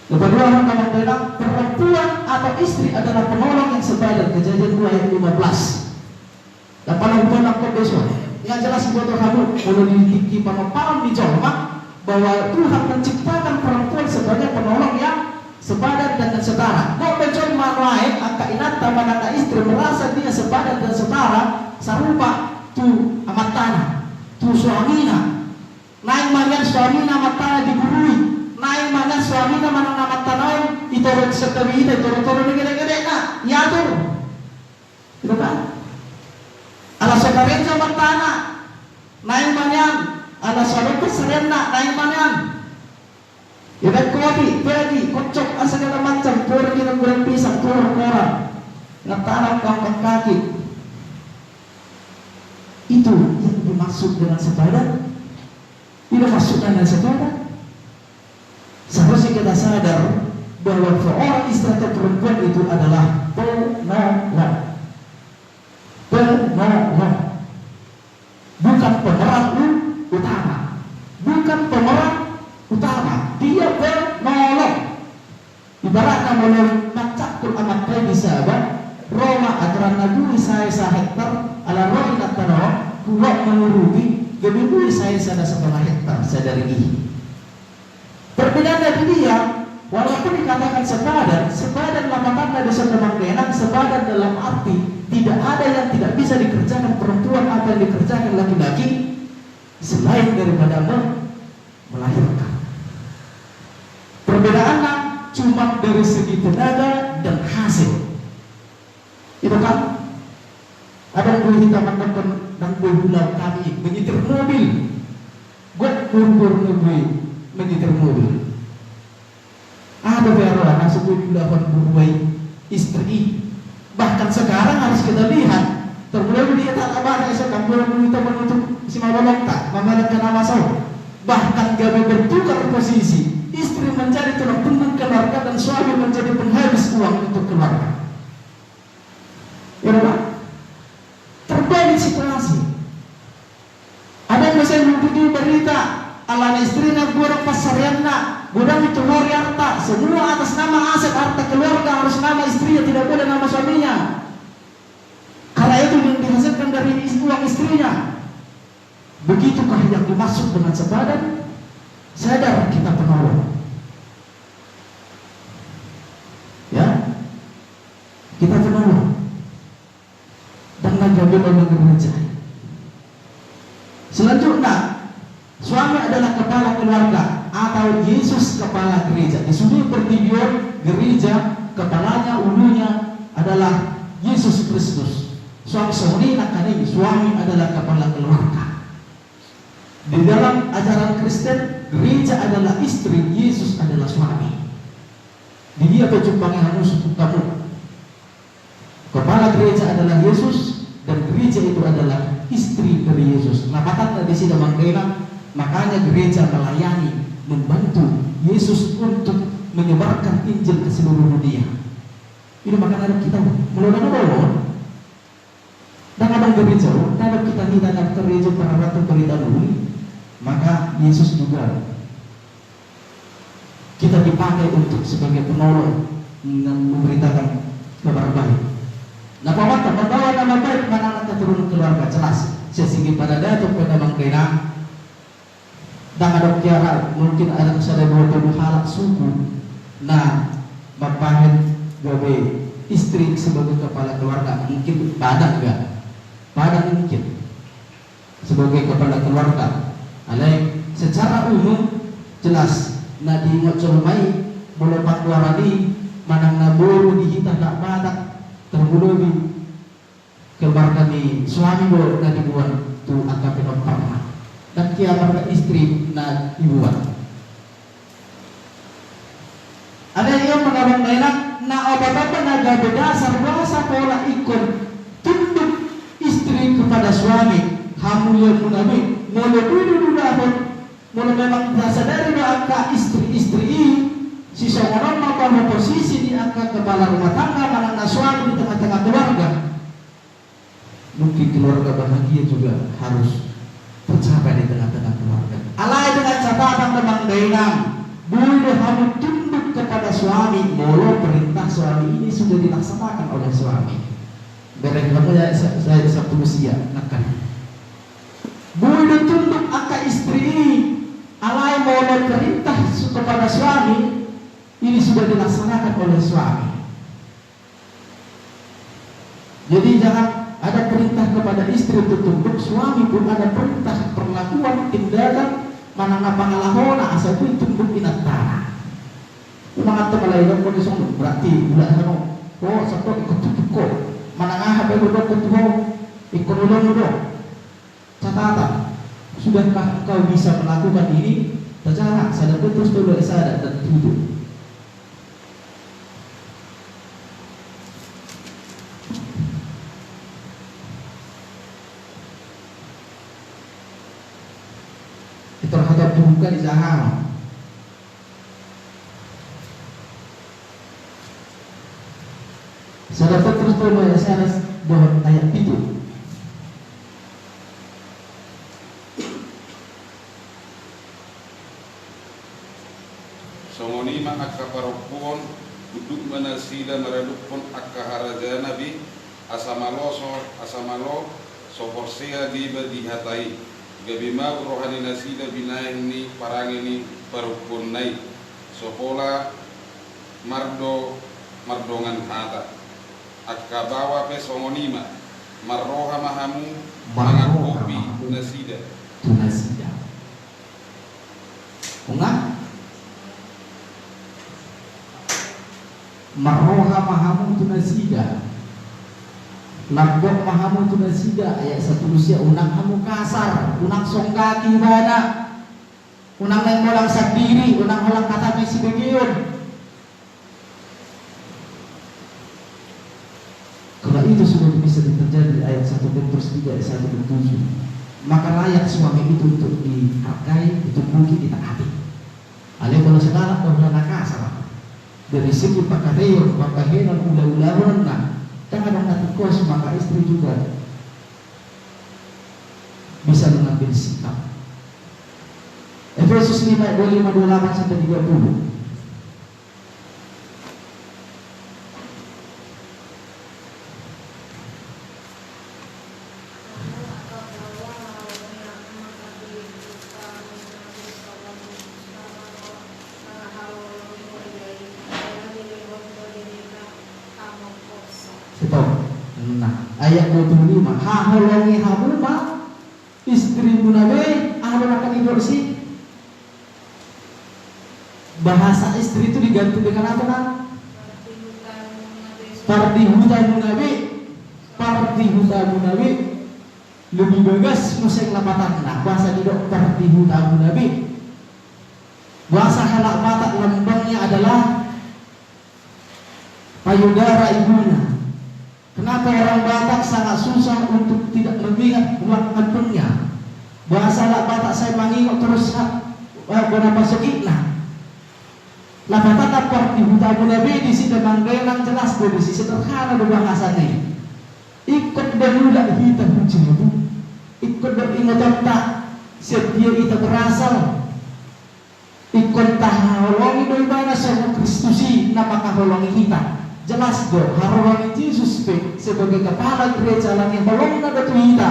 Lepas dua orang memang bilang perempuan atau istri adalah penolong yang sebadan. Kejadian 2 ayat 15. Dan pada hubungan aku besok yang jelas buat kamu kalau ditiki paham di Jolma bahwa Tuhan menciptakan perempuan sebagai penolong yang sebadan dan setara. Kau mencoba lain angka inat tamanana istri merasa dia sebadan dan setara sarupa tu amat tanah tu suamina naik manian suamina amat tanah digurui naik manian suamina manang amat tanah itorot sekali itu itorot gede-gede na yatur gitu kan ala sekarang amat tanah naik manian ala sarupa serena naik manian ibarat kopi, pagi, kocok, segala macam, pergi dan goreng pisang, turun orang, ngetanam kangkang kaki. Itu yang dimaksud dengan sepadan. Itu maksudnya dengan sepadan. Seharusnya kita sadar bahwa seorang istri atau perempuan itu adalah penolong. Penolong, bukan pemeran utama, bukan pemeran utama. Dia penolong. Ibaratnya menolong macakul amat kaya di sahabat Roma aturan nagui saya hektar ala roh inat tanah kuat mengurugi gemibui saya sada 1 hektar sadari ini. Perbedaan dari dia walaupun dikatakan sepadan lamatan ada satu mangkenan sepadan dalam arti tidak ada yang tidak bisa dikerjakan perempuan atau yang dikerjakan laki-laki selain daripada melahirkan. Perbedaannya cuma dari segi tenaga dan hasil. Itu kan? Ada yang kita menonton dan pulau kami menyetir mobil. Gue kur negeri menyetir mobil. Ada beberapa masuk pulau berbuai istri. Bahkan sekarang harus kita lihat. Termulai dia tak ada esok pulau kita menutup si mabalok tak memadatkan nama sau. Bahkan gawe bertukar posisi. Istri menjadi tulang punggung keluarga dan suami menjadi penghabis uang untuk keluarga. Ya Pak? Terbalik situasi. Ada yang bisa membuat berita ala istrinya gudang pasarianna, gudang itu lori harta, semua atas nama aset harta keluarga harus nama istrinya, tidak boleh nama suaminya. Karena itu yang dihasilkan dari uang istrinya. Begitukah yang dimaksud dengan sepadan? Sadar kita penolong. Ya, kita penolong. Dan nagabil oleh gereja. Selanjutnya, suami adalah kepala keluarga atau Yesus kepala gereja. Di sudut pertigaan gereja, kepalanya, ulunya adalah Yesus Kristus. Suami adalah kepala keluarga. Di dalam ajaran Kristen, gereja adalah istri, Yesus adalah suami. Dia kecumpangan hanus kamu. Kepala gereja adalah Yesus dan gereja itu adalah istri dari Yesus. Napatan di sini makanya gereja melayani, membantu Yesus untuk menyebarkan Injil ke seluruh dunia. Ini makanya kita mulai dan abang gereja, kalau kita tidak gereja para ratu berita dulu, maka Yesus juga kita dipakai untuk sebagai penolong dan memberitakan kabar baik. Nah, pawatan membawa nama baik mana keturunan keluarga jelas. Sehingga pada datuk pada mangkena dan ada kiara mungkin ada kesada 20 halak suku. Nah, bapahen gawe istri sebagai kepala keluarga mungkin padan enggak? Padan mungkin sebagai kepala keluarga. Alai secara umum jelas nadi ngocolmai boleh patwarani manang naboru dihita tak batak terbunuh keluarga ni suami bo na dibuat tu akan penopang dan kia marga istri na dibuat. Ada yang mengabang enak na obat-obat naga berdasar bahasa pola ikon tunduk istri kepada suami hamu yang munami mula dulu dahon mula memang berasal dari angka istri si seorang apa posisi di angka kepala rumah tangga mana suami di tengah-tengah keluarga. Mungkin keluarga bahagia juga harus tercapai di tengah-tengah keluarga. Alai dengan catatan memang dainam boleh kamu tunduk kepada suami, mula perintah suami ini sudah dilaksanakan oleh suami. Berarti kamu saya satu usia akan boleh tunduk angka istri. Alai mula perintah kepada suami ini sudah dilaksanakan oleh suami. Jadi jangan ada perintah kepada istri untuk tunduk, suami pun ada perintah perlakuan tindakan mana pangalahona asal pun tunduk inatana. Umangat malaikat ko disong berarti bulan ano ko sakto ikut tunduk ko manangah habay ko ko ikunulong mo. Catatan, sudahkah engkau bisa melakukan ini? Tercatat, sadar terus dulu sadar dan tunduk. Terhadap bukan di saham. Saya dapat terus ya saya buat ayat itu. Songonima akka parokkuon duduk manasida meredukpon akka haraja nabi asamalo soporsea diba dihatai gabima rohani nasida binahini parangini parukun nai sopola mardongan hata akka bawa pe songonima marroha mahamu mangan kopi nasida tunasida unga Maroha mahamu tunasida, lagbok mahamu tunasida. Ayat 1 Lucia, unang hamu kasar, unang songkaki bana, unang nang molang sendiri, unang holang kata misi begiun. Kalau itu sudah bisa terjadi ayat 1 Petrus 3 ayat 1 dan 7, maka layak suami itu untuk dihargai, itu mungkin ditaati. Ale kalau sekarang orang nakasar dari segi pakaian, pakaian ulah-ulahan nah, jangan nanti kos maka istri juga bisa mengambil sikap. Efesus 5 ayat 25-28 sampai 30. Nah, ayat 25, haholongi hamuma istri munabe ahlu akan divorsi. Bahasa istri itu diganti dengan apa kan? Pardi huta munabe, pardi huta munabe lebih bagus musik lapatan. Nah, bahasa tidak pardi huta munabe. Bahasa halak mata lambangnya adalah payudara ibunya. Kenapa orang Batak sangat susah untuk tidak mengingat ulang kandungnya? Bahasa lah Batak saya mengingat terus berapa sekitna. Lapatan apa di hutan Nabi di sini manggenang jelas dari sisi sederhana bahasanya. Ikut berulang kita hujan, ikut beringatan tak setiap kita berasal. Ikut taholongi dari mana sama Kristusi nama kaholongi kita. Jelas dong, harus Yesus sebagai kepala gereja yang belum ada kita.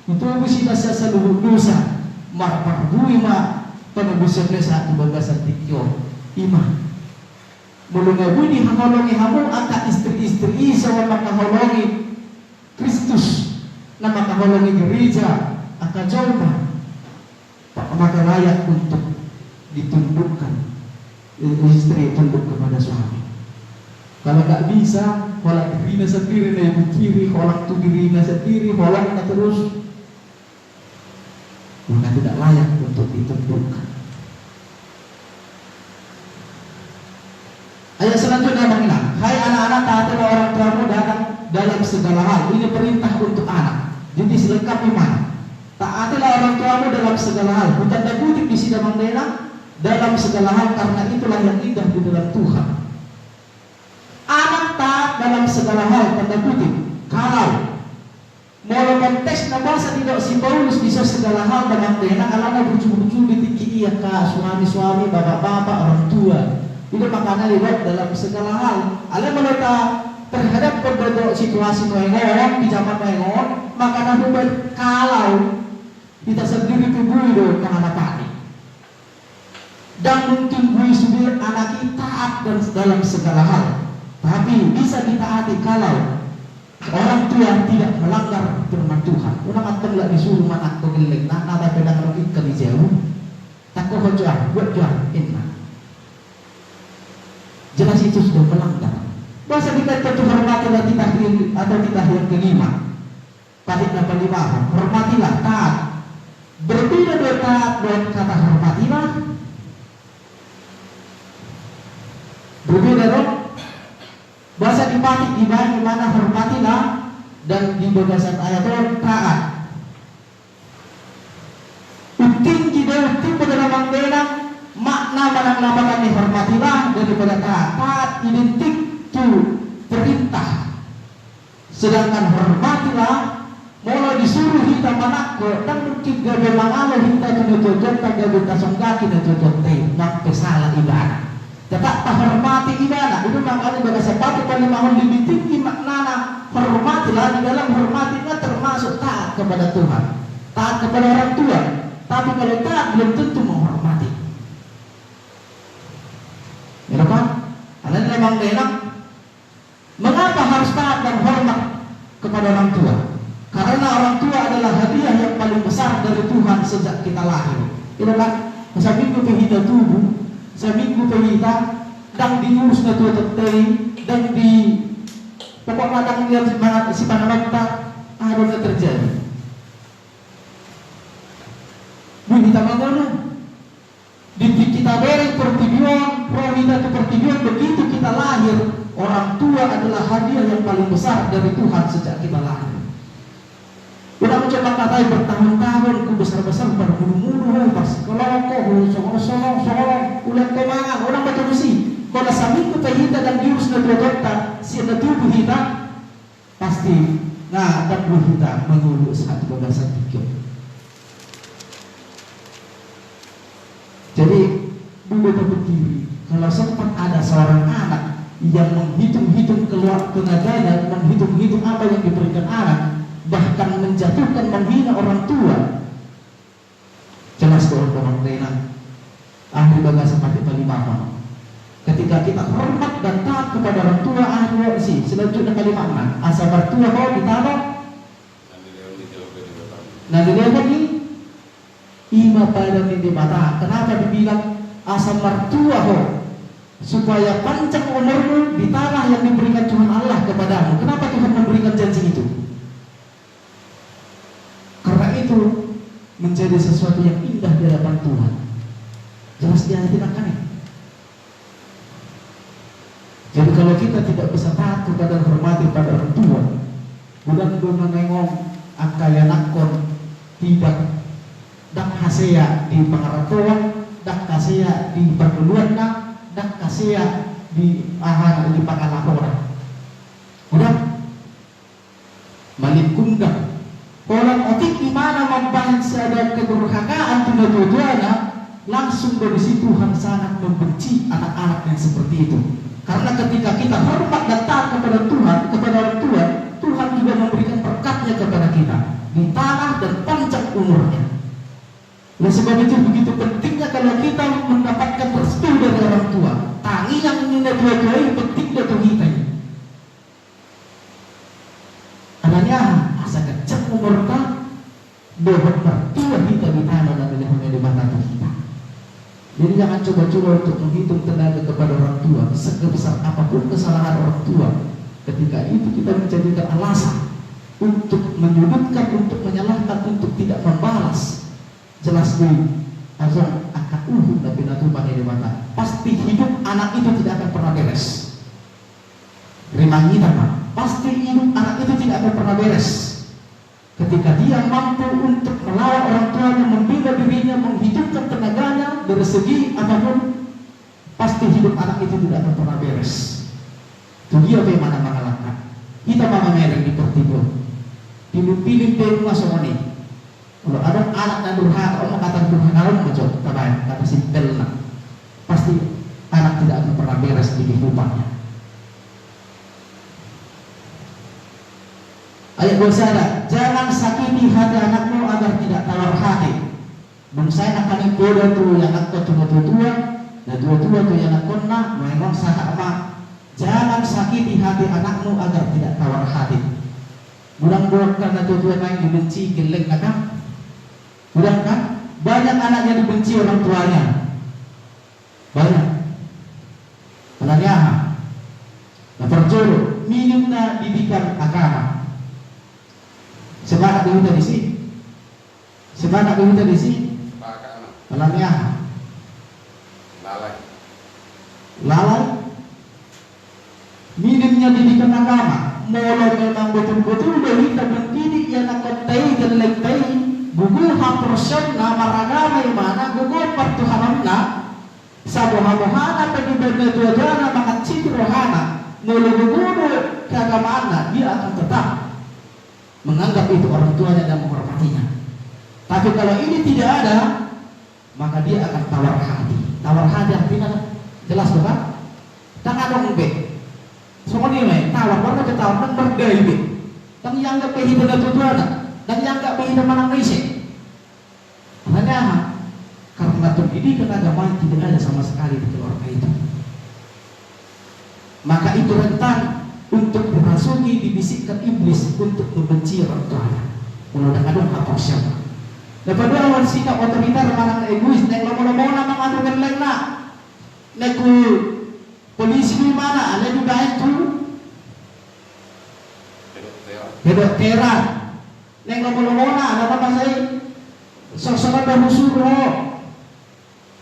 Itu bisa saya seluruh dosa. Marparbui ma penebusan dosa di bagasan tikyo iman. Mulungabu di haholongi hamu angkat istri-istri sama makaholongi Kristus, nama kaholongi gereja akan coba. Maka layak untuk ditundukkan istri tunduk kepada suami. Kalau tak bisa, kolak dirinya sendiri, na ibu kiri, kolak tu dirinya sendiri, kolak na terus, maka tidak layak untuk ditundukkan. Ayat selanjutnya mengenal, hai anak-anak, taatilah orang tuamu dalam segala hal. Ini perintah untuk anak. Jadi selengkap iman. Taatilah orang tuamu dalam segala hal. Bukan dan kutip di sini mengenal dalam segala hal, karena itulah yang indah di dalam Tuhan. Anak taat dalam segala hal, tanda kutip. Kalau mau konteks na bahasa tidak si Paulus bisa segala hal dalam dena alana bucu-bucu ditiki iya ka suami-suami, bapak-bapak, orang tua. Itu makanya lihat dalam segala hal. Ala meneta terhadap berbagai situasi mengengon di zaman mengengon, maka namun kalau kita sendiri tubui do menghadapi dan mungkin bui subir anak kita taat dalam segala hal. Tapi bisa ditaati kalau orang tua tidak melanggar firman Tuhan. Orang atenglah disuruh anak kegeling, nak nada pedang lagi ke jauh. Tak kau jual, buat jual, inna. Jelas itu sudah melanggar. Bahasa kita tentu hormatilah atau titah yang kelima. Paling dapat 5, hormatilah, taat. Berbeda dengan taat dan kata hormatilah. Berbeda dong. Bahasa dipatik di mana hormatilah dan di bagasan ayat itu taat. Tinggi dan tinggi dalam manggenang makna menamakan dihormatilah daripada taat. Taat identik tu perintah. Sedangkan hormatilah mulai disuruh kita manakko dan mungkin gabe mangalo kita tunutut gabe tasongkaki dan tutut mampu salah ibadah. Tetap hormati ibadah itu makanya bagi sepatu paling mahal lebih tinggi maknanya. Hormatilah, di dalam hormatilah termasuk taat kepada Tuhan, taat kepada orang tua. Tapi kalau taat belum tentu menghormati. Ya kan? Karena memang enak. Mengapa harus taat dan hormat kepada orang tua? Karena orang tua adalah hadiah yang paling besar dari Tuhan sejak kita lahir. Itu kan? Sambil kita tubuh, sambil kita dan diurus na tua tetay dan di pokok ladang yang si Panamata ada yang terjadi. Bunyi tamangono di kita beri pertibian, rohita itu pertibian. Begitu kita lahir, orang tua adalah hadiah yang paling besar dari Tuhan sejak kita lahir. Udah mencoba katai bertahun-tahun ku besar-besar berbulu-bulu pas koloko songong ulang kemangan orang baca musi. Kalau saminggu pahita dan diurus na tuwa si na tubuh kita pasti nah tubuh kita mengurus satu bagasan tiga. Jadi dulu berdiri kalau sempat ada seorang anak yang menghitung-hitung keluar tenaganya, menghitung-hitung apa yang diberikan anak, bahkan menjatuhkan, menghina orang tua, jelas orang rena ahli bagasan pakai palimama. Ketika kita hormat dan taat kepada orang tua, ahli sih selanjutnya palimama asal bertua kau ditambah nanti dia lagi ima pada di mata. Kenapa dibilang asal mertua ho? Supaya panjang umurmu di tanah yang diberikan Tuhan Allah kepadamu. Kenapa Tuhan memberikan janji itu? Karena itu menjadi sesuatu yang indah di hadapan Tuhan. Jelas dia tidak aneh. Jadi kalau kita tidak bisa taat kepada hormati pada orang tua, bukan menengok akayanakon tidak dak kasea di pengaratuan, dak kasea di perkeluan, dak kasea di ahar di pangalakoran. Udah malik kundang. Orang otik di mana membahas ada kedurhakaan tujuannya, langsung dari situ Tuhan sangat membenci anak-anak yang seperti itu. Karena ketika kita hormat dan taat kepada Tuhan, kepada orang tua, Tuhan juga memberikan berkatnya kepada kita di tanah dan panjang umurnya. Oleh sebab itu begitu pentingnya kalau kita mendapatkan restu dari orang tua. Tangi yang ini dua-dua ini penting dari kita. Anaknya asa kecil umur kita, dohot mertua kita di tanah dan di mata kita. Jadi jangan coba-coba untuk menghitung tenaga kepada orang tua, sebesar apapun kesalahan orang tua. Ketika itu kita menjadikan alasan untuk menyudutkan, untuk menyalahkan, untuk tidak membalas. Jelas nih, azan akan tapi natu pakai di mata. Pasti hidup anak itu tidak akan pernah beres. Terima kita Pak. Pasti hidup anak itu tidak akan pernah beres. Ketika dia mampu untuk melawan orang tuanya, membela dirinya, menghidupkan tenaganya dari segi apapun, pasti hidup anak itu tidak akan pernah beres. Itu dia bagaimana mengalahkan. Kita mama mereng di pertibuan. Pilih-pilih di rumah semua nih. Kalau ada anak dan durhaka, orang kata durhaka, orang macam tabayan, kata simpel lah. Pasti anak tidak akan pernah beres di kehidupannya. Ayat 21, jangan sakiti hati anakmu agar tidak tawar hati. Bangsa akan iboda tu yang anak tua, dan tua tu yang anak kona, memang sahama. Jangan sakiti hati anakmu agar tidak tawar hati. Budak-budak karena tua yang dibenci, geleng kadang. Budak kan? Banyak anak yang dibenci orang tuanya. Banyak. Anaknya, nah perjodoh, minimnya didikan agama. Sebanyak kita di sini. Sebanyak kita di sini. Anaknya lalai. Minimnya didikan agama. Mulai memang betul-betul dari kita mendidik yang akan tayi dan lektai. Gugu hapersen nama ragama mana gugu pertuhanan na sabuha-buhana pagibanda tuajana mga citrohana nulugugudu keagamaan dia akan tetap menganggap itu orang tuanya dan menghormatinya. Tapi kalau ini tidak ada, maka dia akan tawar hati. Tawar hati artinya jelas bukan? Tangan dong be. Semua dia tawar warna ketawar dan berdaya be. Tang yang gak pehidup na tujuana. Dan yang gak behidup manang risik. Karena karena pendidikan agama tidak ada sama sekali di keluarga itu. Maka itu rentan untuk dirasuki, dibisikkan iblis untuk membenci orang tuanya. Kadang-kadang hapus siapa. Daripada awal sikap otoriter manang egois, nek lomo-lomo na mga anu ganlang na. Nek polisi di mana, ada di bahan tu neng lomo-lomona, ada masai sok-sokan baru suruh.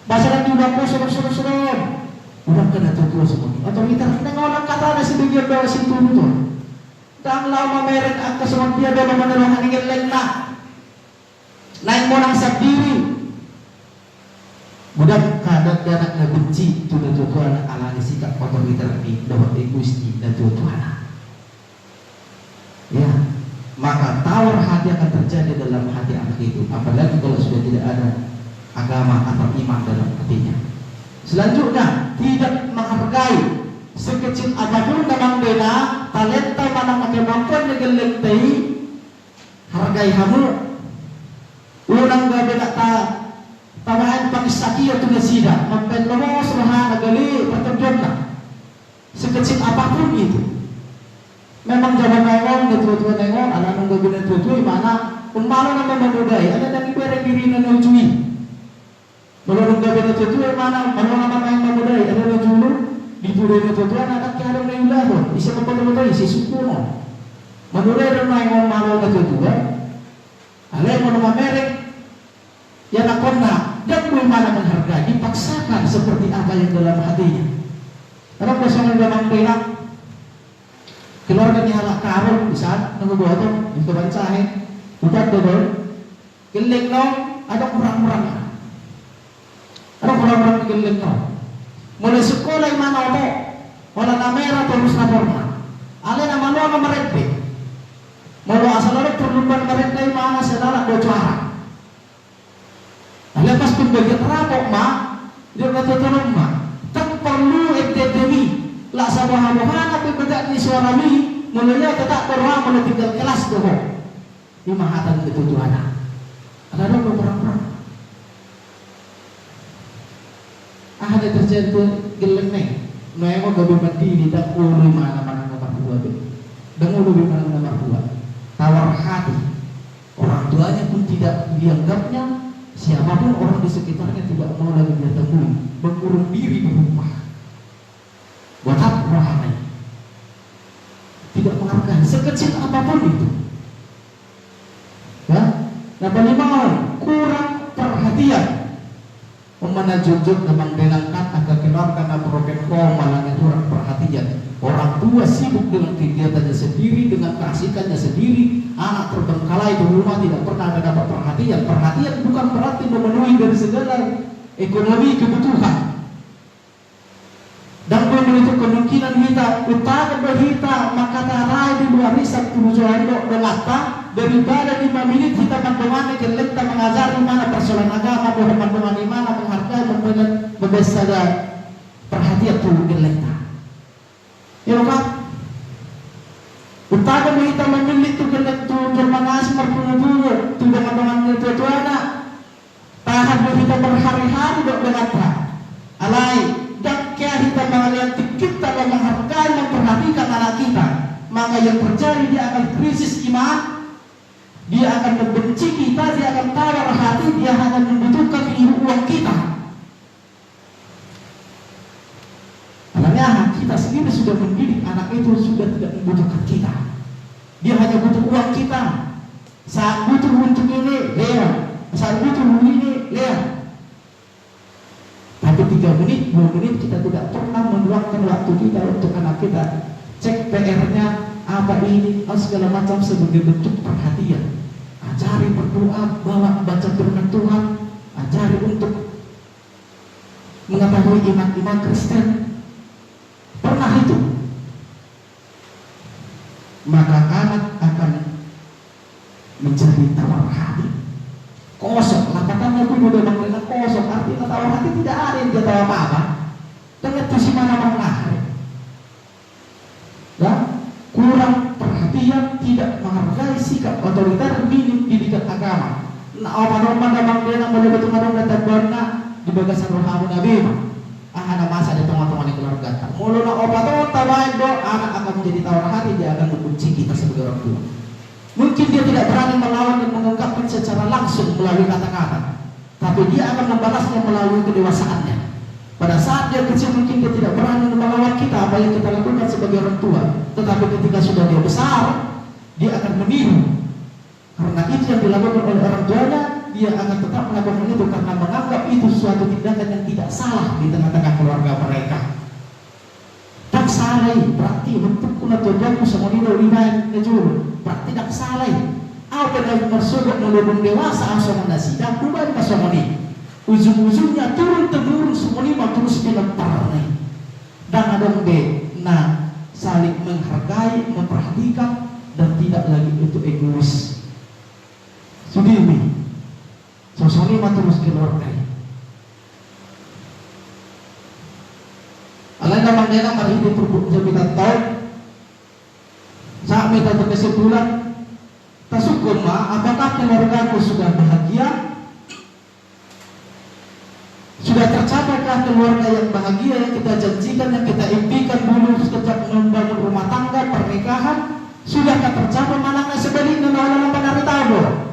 Bahasa nanti udah ko suruh. Udah kena tutur semua. Atau kita neng orang kata ada sebagian bawah situ tuh. Tang lama merek atas semua dia dalam menerohan ingin lengna. Naik monang sabdiri. Budak kadang danak na benci tu na tutuan ala ni sikap otoriter ni dapat egoisti na tutuan. Ya, maka tawar hati akan terjadi dalam hati anak itu. Apalagi kalau sudah tidak ada agama atau iman dalam hatinya. Selanjutnya, tidak menghargai sekecil apapun damang bena talenta mana kemampuan negelentai hargai hamu unang gabe ta tawahan pakisaki atau nasida mempenlomo serahan agali pertempatna sekecil apapun itu memang jaman nengon netua nengon ala nunggu guna tua mana umalo nama menudai ada dari bereng diri nanujui belum gabe tua mana kalau nama main menudai ada nujulu di pura tua anak kaya ada ulah bisa memperbetul isi suku menudai dan nengon malo tua alai mau merek yang nakona dan bagaimana menghargai dipaksakan seperti apa yang dalam hatinya. Karena pasangan dalam benak keluarga ni halak karun di saat nunggu itu itu bancahe udah dulu keleng nong ada kurang-kurang keleng nong mulai sekolah yang mana ada wala namera terus laporna ale nama lo mereka mau asal lo perlumbaan mereka yang mana sedara bocor. Lepas pun bagi terapok dia kata tolong tak perlu demi lah sabahan-bahan tapi bedak ni suara mi mulanya tetap perlu tinggal kelas tu di mahatan itu Tuhan ada orang-orang ada terjadi geleng mau gabi mati di tak ulu mana-mana nomor 2 dan ulu mana nomor 2 tawar hati orang tuanya pun tidak dianggapnya. Siapapun orang di sekitarnya tidak mau lagi dia temui, mengurung diri di rumah. Buat apa rohani? Tidak menghargai sekecil apapun itu. Ya, nah bagaimana kurang perhatian, memanajujud memang denangkan agak keluarkan dan program malangnya kurang perhatian. Orang tua sibuk dengan kegiatannya sendiri, dengan keasikannya sendiri. Anak terbengkalai di rumah tidak pernah ada dapat perhatian. Perhatian bukan berarti memenuhi dari segala ekonomi kebutuhan. Dan memiliki kemungkinan kita utama berita maka tarai di luar riset tujuan dok delata daripada 5 menit kita pandangan kelenta mengajari mana persoalan agama, pandangan di mana menghargai membesar perhatian tuh kelenta. Ya kan? Utama kita memilih tu kelenta bermangas berpungut tu dengan itu anak tahan kita berhari-hari dok delata alai dan kaya kita mengalian kita menghargai memperhatikan anak kita maka yang terjadi dia akan krisis iman, dia akan membenci kita, dia akan tawar hati, dia hanya membutuhkan uang kita. Karena kita sendiri sudah mendidik anak itu sudah tidak membutuhkan kita, dia hanya butuh uang kita. Saat butuh untuk ini lewat, saat butuh ini lewat. Tapi 3 menit, 2 menit kita tidak pernah meluangkan waktu kita untuk anak kita. Cek PR-nya apa ini, segala macam sebagai bentuk perhatian. Ajari berdoa, baca firman Tuhan, ajari untuk mengetahui iman Kristen. Pernah itu, maka anak akan menjadi tawar hati. Kosong, lapatannya pun udah mengatakan kosong, artinya tawar hati tidak ada yang dia tahu apa-apa. Dengan itu si mana mengakhir. Ya, kurang perhatian, tidak menghargai sikap otoriter, minim didikan agama. Nah, apa-apa damang dia nak boleh betul-betul datang berna di bagasan rohamu Nabi. Ada masa di teman-teman yang keluarga. Mulu nak obat-obat tabain do, anak akan menjadi tawar hati, dia akan membenci kita sebagai orang tua. Mungkin dia tidak berani melawan dan mengungkapkan secara langsung melalui kata-kata, tapi dia akan membalasnya melalui kedewasaannya. Pada saat dia kecil mungkin dia tidak berani melawan kita apa yang kita lakukan sebagai orang tua, tetapi ketika sudah dia besar, dia akan meniru Karena itu yang dilakukan oleh orang tuanya, dia akan tetap melakukan itu karena menganggap itu suatu tindakan yang tidak salah di tengah-tengah keluarga mereka. Tak salah, berarti bentuk kuna tujuanku sama nilo lima nejul, berarti tak salah. Apa yang bersogok melubung dewasa sama nasi dan bukan sama ni. Ujung-ujungnya turun-temurun semua lima terus pintar nih. Dan ada nah saling menghargai, memperhatikan dan tidak lagi itu egois. Sudimi, sosok lima terus keluarga. Alai namang dena mari hidup berbukti kita tahu. Saat kita kesimpulan, tasukun ma, apakah keluargaku sudah bahagia? Sudah tercapailah keluarga yang bahagia yang kita janjikan, yang kita impikan dulu sejak membangun rumah tangga, pernikahan? Sudahkah tercapai? Manakah sebaliknya dalam panaritago?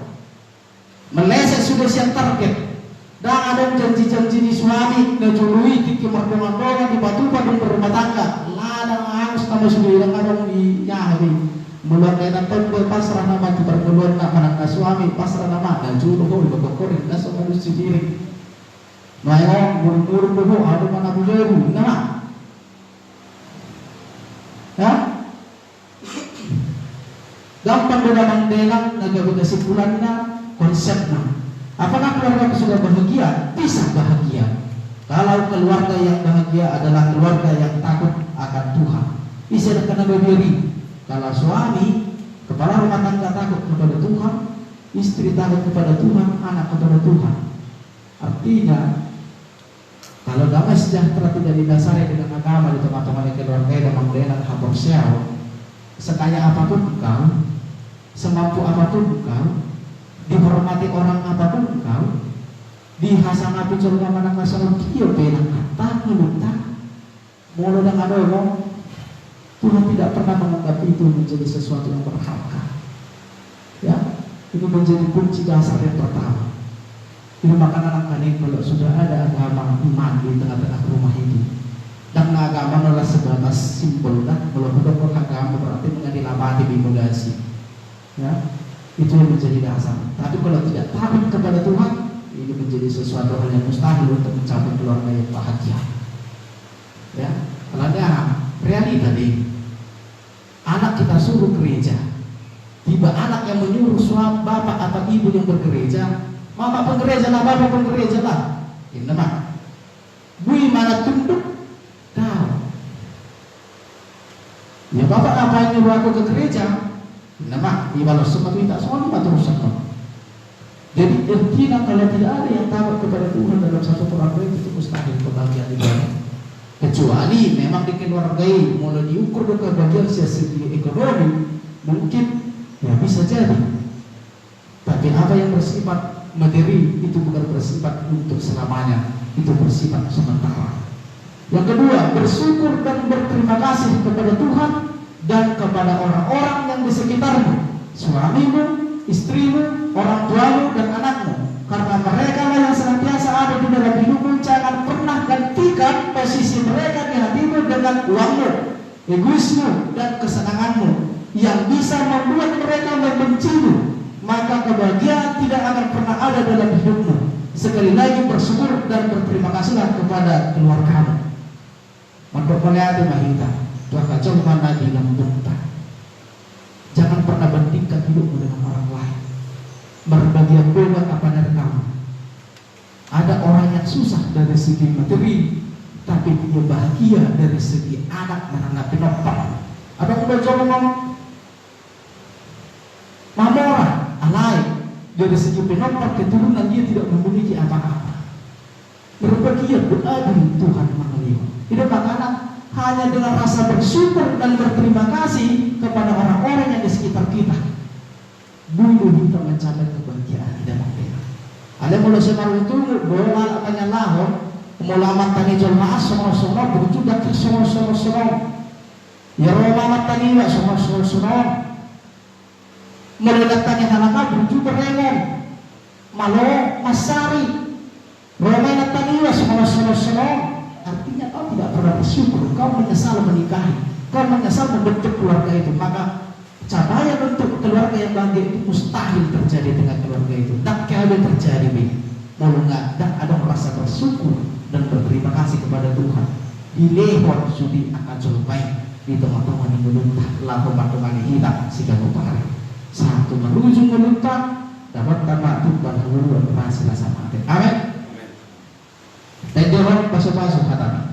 Meleset sudah siang target. Dan ada janji-janji di suami, ngejului, tiki merdongan-dongan, di batu padung berumah tangga. Ladang harus tambah sudah yang ada di nyahri. Mulut kaitan pun pasrah nama tu berkeluar nak anak suami pasrah nama dan juru kau berkokorin dan semua mesti diri. Mayong burung-burung dulu ada mana bujeru nama. Ya? Gampang beda mangdelang nagabi kesimpulannya konsepnya. Apakah keluarga sudah bahagia? Bisa bahagia. Kalau keluarga yang bahagia adalah keluarga yang takut akan Tuhan. Bisa kena berdiri. Kalau suami, kepala rumah tangga takut kepada Tuhan, istri takut kepada Tuhan, anak kepada Tuhan. Artinya, kalau damai sejahtera tidak didasari dengan agama di tengah-tengah keluarga dan memberikan hak sosial, sekaya apapun engkau, semampu apapun engkau, dihormati orang apapun engkau, dihasanapi curga mana kasar kiyo penang kata ngelutak, mulu dan adolong. Tuhan tidak pernah menganggap itu menjadi sesuatu yang berharga. Ya, itu menjadi kunci dasar yang pertama. Ini makanan anak kalau sudah ada agama iman di tengah-tengah rumah ini. Dan agama adalah sebatas simbol dan kalau bukan agama berarti mengadilabati bimodasi. Ya, itu yang menjadi dasar. Tapi kalau tidak takut kepada Tuhan, ini menjadi sesuatu hal yang mustahil untuk mencapai keluarga yang bahagia. Ya, kalau ada realita nih. Anak kita suruh gereja, tiba anak yang menyuruh suami bapak atau ibu yang bergereja, mama penggereja lah, bapak penggereja lah. Ini mah, bui mana tunduk kau? Ya bapak apa yang nyuruh aku ke gereja? Ini mah, dibalas semua minta soal lima terus sama. Jadi artinya kalau tidak ada yang takut kepada Tuhan dalam satu keluarga itu mustahil kebahagiaan dibangun. Kecuali memang dikeluargai mulai diukur dengan bagian segi ekonomi, mungkin ya bisa jadi. Tapi apa yang bersifat materi itu bukan bersifat untuk selamanya, itu bersifat sementara. Yang kedua, bersyukur dan berterima kasih kepada Tuhan dan kepada orang-orang yang di sekitarmu, suamimu, istrimu, orang tuamu dan anakmu. Karena mereka lah yang senantiasa ada di dalam hidupmu. Jangan pernah gantikan posisi mereka di hatimu dengan uangmu, egoismu dan kesenanganmu yang bisa membuat mereka membencimu. Maka kebahagiaan tidak akan pernah ada dalam hidupmu. Sekali lagi bersyukur dan berterima kasihlah kepada keluargamu. Untuk melihat mahita, Tuhan kacau mana di lembutkan. Jangan pernah bandingkan hidupmu dengan orang lain. Berbagian beda apa dari kamu. Ada orang yang susah dari segi materi, tapi dia bahagia dari segi anak dan anak penopang. Ada yang baca ngomong mamora, alai dari segi penopang keturunan dia tidak memiliki apa-apa. Berbahagia beradu Tuhan mengalir. Hidup anak hanya dengan rasa bersyukur dan berterima kasih kepada orang-orang yang di sekitar kita. Dulu kita mencapai kebahagiaan di dalam kita. Ada mulai sekarang itu bola apanya lahon, mulamat tani jolmaas semua berjudak semua. Ya romamat tani wa semua. Meledak tani halaka berjudak rengon, malo masari. Romamat tani wa semua. Artinya kau tidak pernah bersyukur, kau menyesal menikahi, kau menyesal membentuk keluarga itu, maka capaian untuk keluarga yang bahagia itu mustahil terjadi dengan keluarga itu. Tak ada terjadi, mau nggak ada rasa bersyukur dan berterima kasih kepada Tuhan. Di lehon sudi akan sulpai di tengah-tengah yang meluntah lalu patungan hilang sehingga kupare satu menuju meluntah dapat tambah tuh berhubungan berhasil sama hati. Amin. Dan jangan pasu-pasu kata.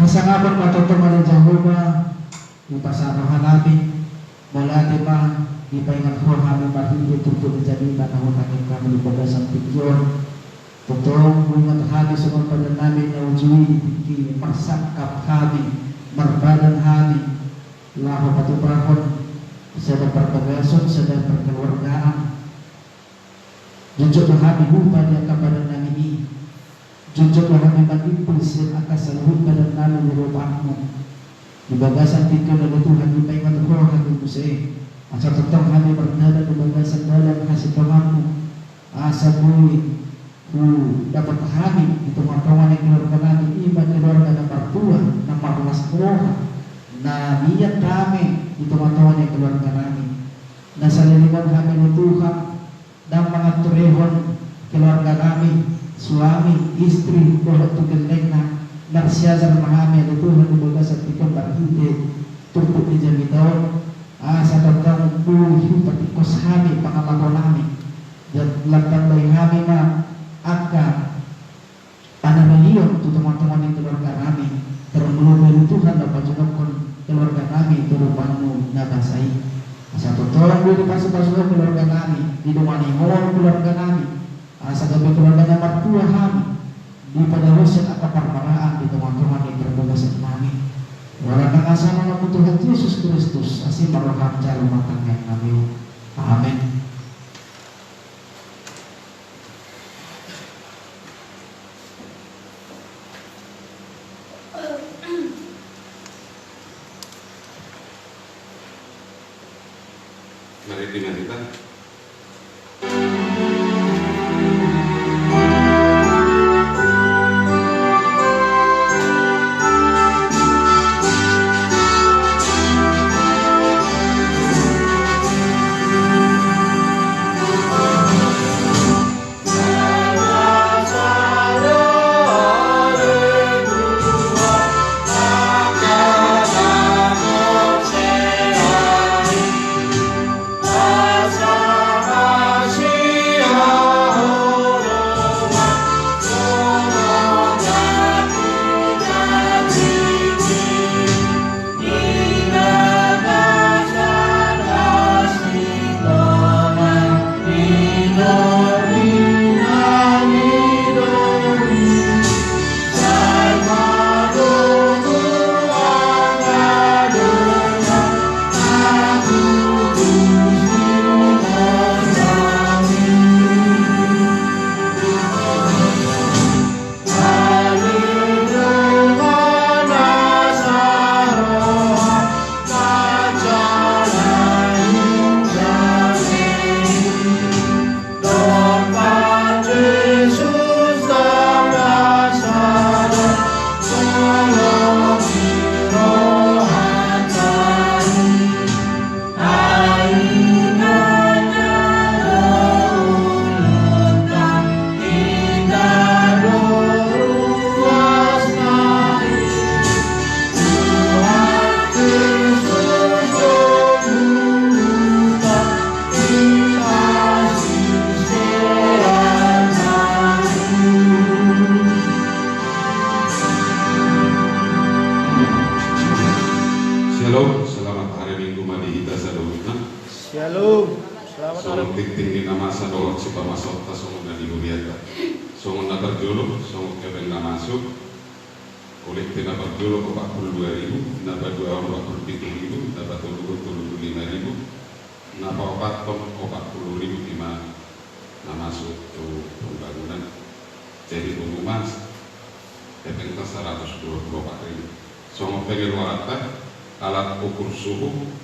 Sangapan matutuman ng Jehovah ipasarahan namin mula di pa ipaingat ho kami mahigit untuk menjadi panahon namin kami ibagas ang pigyon totoong ingat kami sa mga padan namin na ujui ipiki pasakap kami marbadan kami laho patupahon sa perpagason sa perkeluargaan jujur na kami lupa niya kapadan namin ini jujur na kami mag-impuls ng akasaluhod ka ng namin nilupaan mo. Ibagasan dito na lutuhan di pa yung matukuhan kami po sa iyo. At sa totoo kami magdala ng ibagasan dalang kasipaman mo. Asa mo'y dapat kami itong makawan ng keluarga namin iba keluarga na martuan na marlasmohan na niyak kami itong makawan ng keluarga namin na sa liliman kami lutuhan ng mga turehon keluarga namin suami, istri, boleh tugeleng na narsiyazar mahami ada Tuhan dibaga sa tikong barhide tutup di jami tahun sa tatang buhi patikos kami pangalago namin dan lantang bayi kami na akka panamaliyon tu teman-teman yang keluarga kami termulai Tuhan dapat juga keluarga kami turupanmu nabasai sa totoo buhi pasok-pasok keluarga kami di dumani mohon keluarga kami sa gabi keluarga mertua kami di padalusan at kaparparaan di teman-teman yang berbagasan kami wala nang asama ng Tuhan Yesus Kristus asin maraham sa rumah tangga kami. Amen. Mari kita Asa Shalom. Selamat malam. Songon tinggi nama sadolok si pamasok ta songon na dihuriata. Songon na berjuluk, songon kebeng na masuk. Kulit tina berjuluk 42.000, napa 27.000, napa 25.000, napa 40.000 lima na masuk tu pembangunan. Jadi tunggu mas, kebeng ta 124.000. Songon pengen warata, alat ukur suhu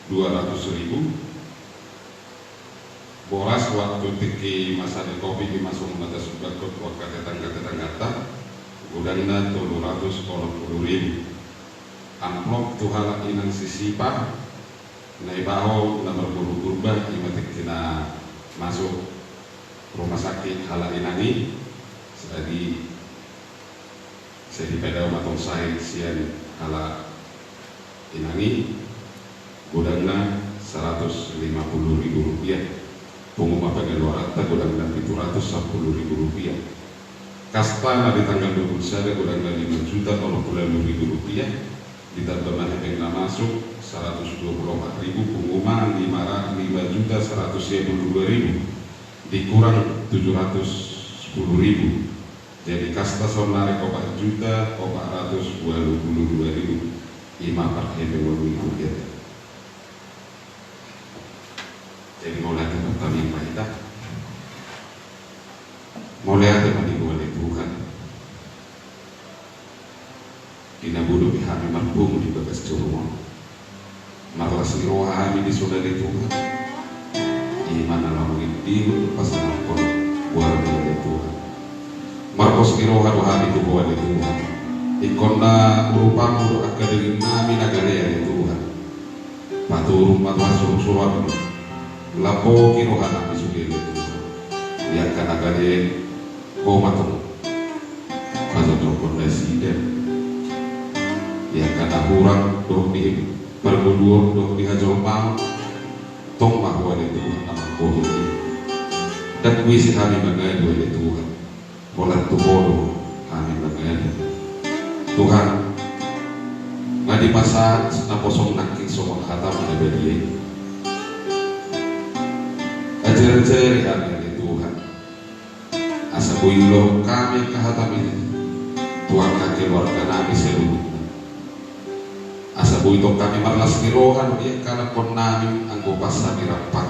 200.000. Boras waktu tiki masa di kopi di masuk mata subakot waktu tetangga gudangna 380.000. Amplop tuhala inang sisipa naibaho na berburu kurban imatik kina masuk rumah sakit hala inani sedadi saya pada matong saya sian hala inani gudangna 150.000 rupiah. Pengumuman pada luar rata gudang dan 710.000 rupiah. Kasta di tanggal 21 gudang dan 5.080.000 rupiah. Ditambah yang masuk 124.000, pengumuman 5.152.000, dikurang 710.000. Jadi kasta sonare 4.422.000. Ima per rupiah. Jadi mau lihat pertama yang baik dah. Mau lihat apa di bawah Tuhan. Dina budu bihami marbung di bagas curumon. Marlas roh hami di saudara Tuhan. Iman alamin diru pasangan kon buat dari Tuhan. Marcos roh hami di bawah Tuhan. Ikonna berupa mudu akademi nami nagarea Tuhan. Paturum matwa suruh lapo kirohana misugele yang kana gale ko matong kazo tokon residen yang kana hurang dok di perguduan dok di hajol pang tong bahwa itu nama ko dan wisi kami bagai dua Tuhan bola tuhodo kami bagai Tuhan ngadi pasar na posong naking somong kata pada beliau ajar-ajar hari Tuhan asa boyulo kami kahatami Tuhan kaki keluarga nabi seluruh asa boyulo kami marlas nirohan dia karena kon nabi anggo pasal dirapat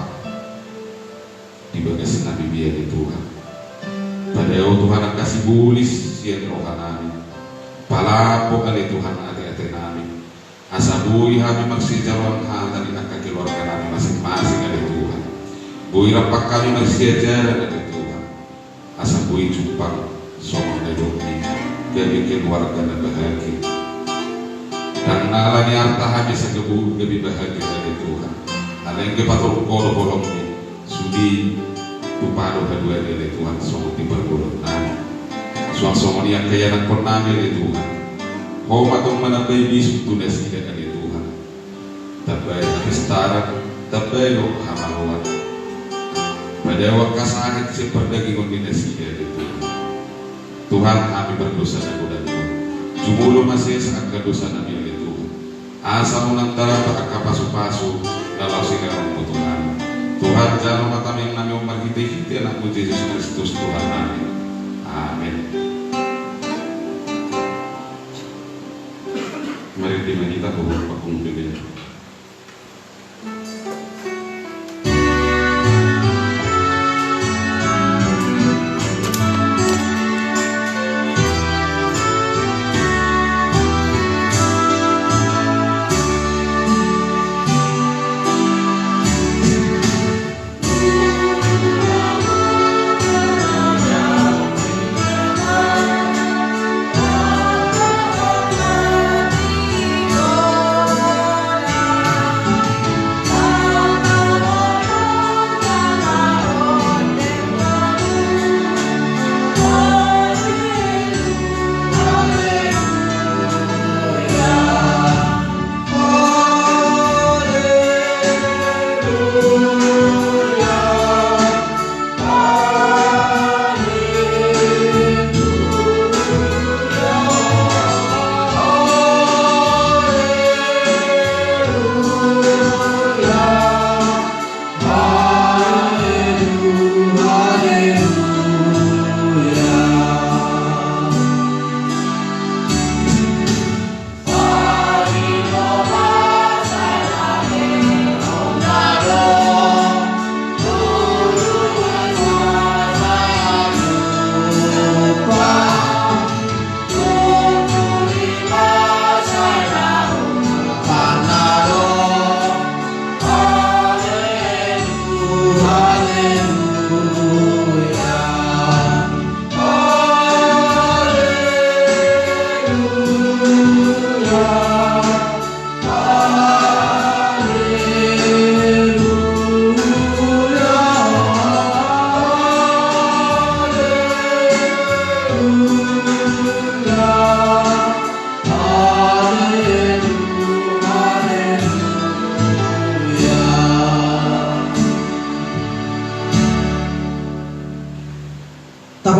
di bagas nabi biar Tuhan padahal Tuhan kasih bulis sian rohan nabi palapo kali Tuhan ati-ati nabi asa boy kami magsijawan hata di angka keluarga nabi masing-masing kali Tuhan bui rapak kami bersejajar dengan Tuhan. Asal bui jumpang somong nedoki jadi keluarga dan bahagia. Dan nalani harta kami segebu lebih bahagia dari Tuhan. Aleng kepatur kolong sudi tupado kedua dari Tuhan somong dipergolong nami. Somong yang kaya nak pernami dari Tuhan. Mau matong manabai bisu tunas tidak dari Tuhan. Tabai kestaran, tabai lo hamaluan. Pada waktu sakit seperti kombinasi dari Tuhan kami berdosa dan dari Tuhan. Jumulu masih sangat dosa dan dari Tuhan. Asal menantara pada kapasu-pasu dalam sinar Tuhan. Tuhan jangan mata yang nami umat kita anak Yesus Kristus Tuhan amin. Amin. Mari kita beberapa kumpulan.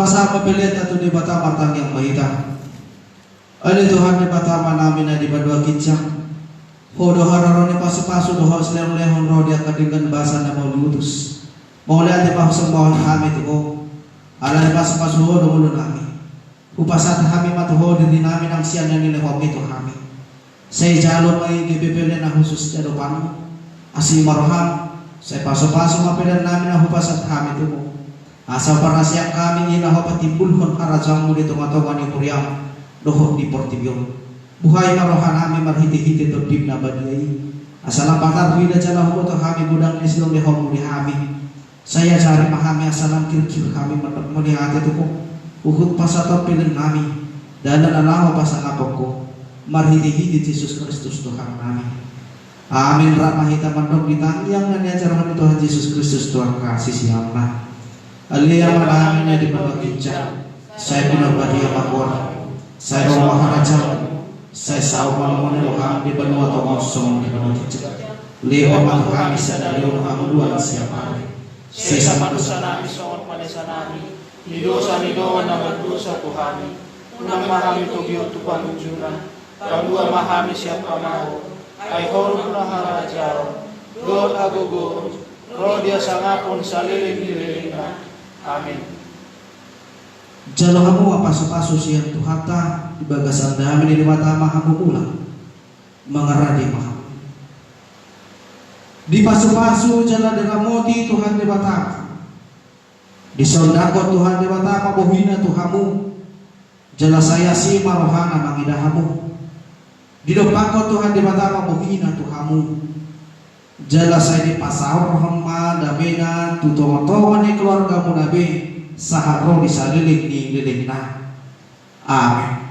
sama pilihan atau di bata matang yang mahita. Ali Tuhan di bata namin na di badwa kitsak. Ho doha raro ni pasu-pasu doha seleng-lehon roh dia kadinggan basa na mau diutus. Mau lihat di pahusambahan kami tuh. Ala di pasu-pasu ho domulo kami. Upasat kami matuho diri namin ang siyan na nilewag ito kami. Sa ijalo may gibibili na husus jado panu. Asi maroham. Sa pasu-pasu mapilan namin ang upasat kami tuh. Asa para siya kami nila ho patibulhon arajang mo dito matawan ni Puriam doho di Portibio. Buhay marohan namin marhiti-hiti to tip na badlay. Asa lang patar rida jala ho to kami budang ni silong ni ho muli kami. Saya cari pahami asa lang kirkir kami muli hati to ko. Uhud pasato pilin kami. Dalan alaho pasangapok ko. Marhiti-hiti Yesus Kristus Tuhan kami. Amin. Rahmahita mandok ditangyang na niajarhan ni Tuhan Yesus Kristus Tuhan kasih siapa. Aliyah malamin na di pagkakitsa. Saya pinabadi ang makuha. Saya rumah maharaja. Saya sao malaman ng ang di banwa to ngosong di pagkakitsa. Liho ang kami sa daliw ng amuluan siapa. Saya sama dosa namin soon panesa namin. Nidosa nidoan na magdosa ko kami. Unang mahami to giyo to panunjunan. Kadua mahami siapa maho. Ay horong na harajaw. Lord agogo. Rodia sa ngapon sa liling-liling na. Amin. Jalo kamu paso-paso siya tuhata di bagasan namin di mata mahamu ulang mengeradi maham. Di paso-paso jala deramoti Tuhan di mata. Di sondako Tuhan di mata mabuhina Tuhamu. Jala saya si marohana mangidahamu. Di dopako Tuhan di mata mabuhina Tuhamu. Jala saya di pasar hamba dabena tutongo-tongo ni keluarga mu nabi saharo di salilik ni lilik na. Amin.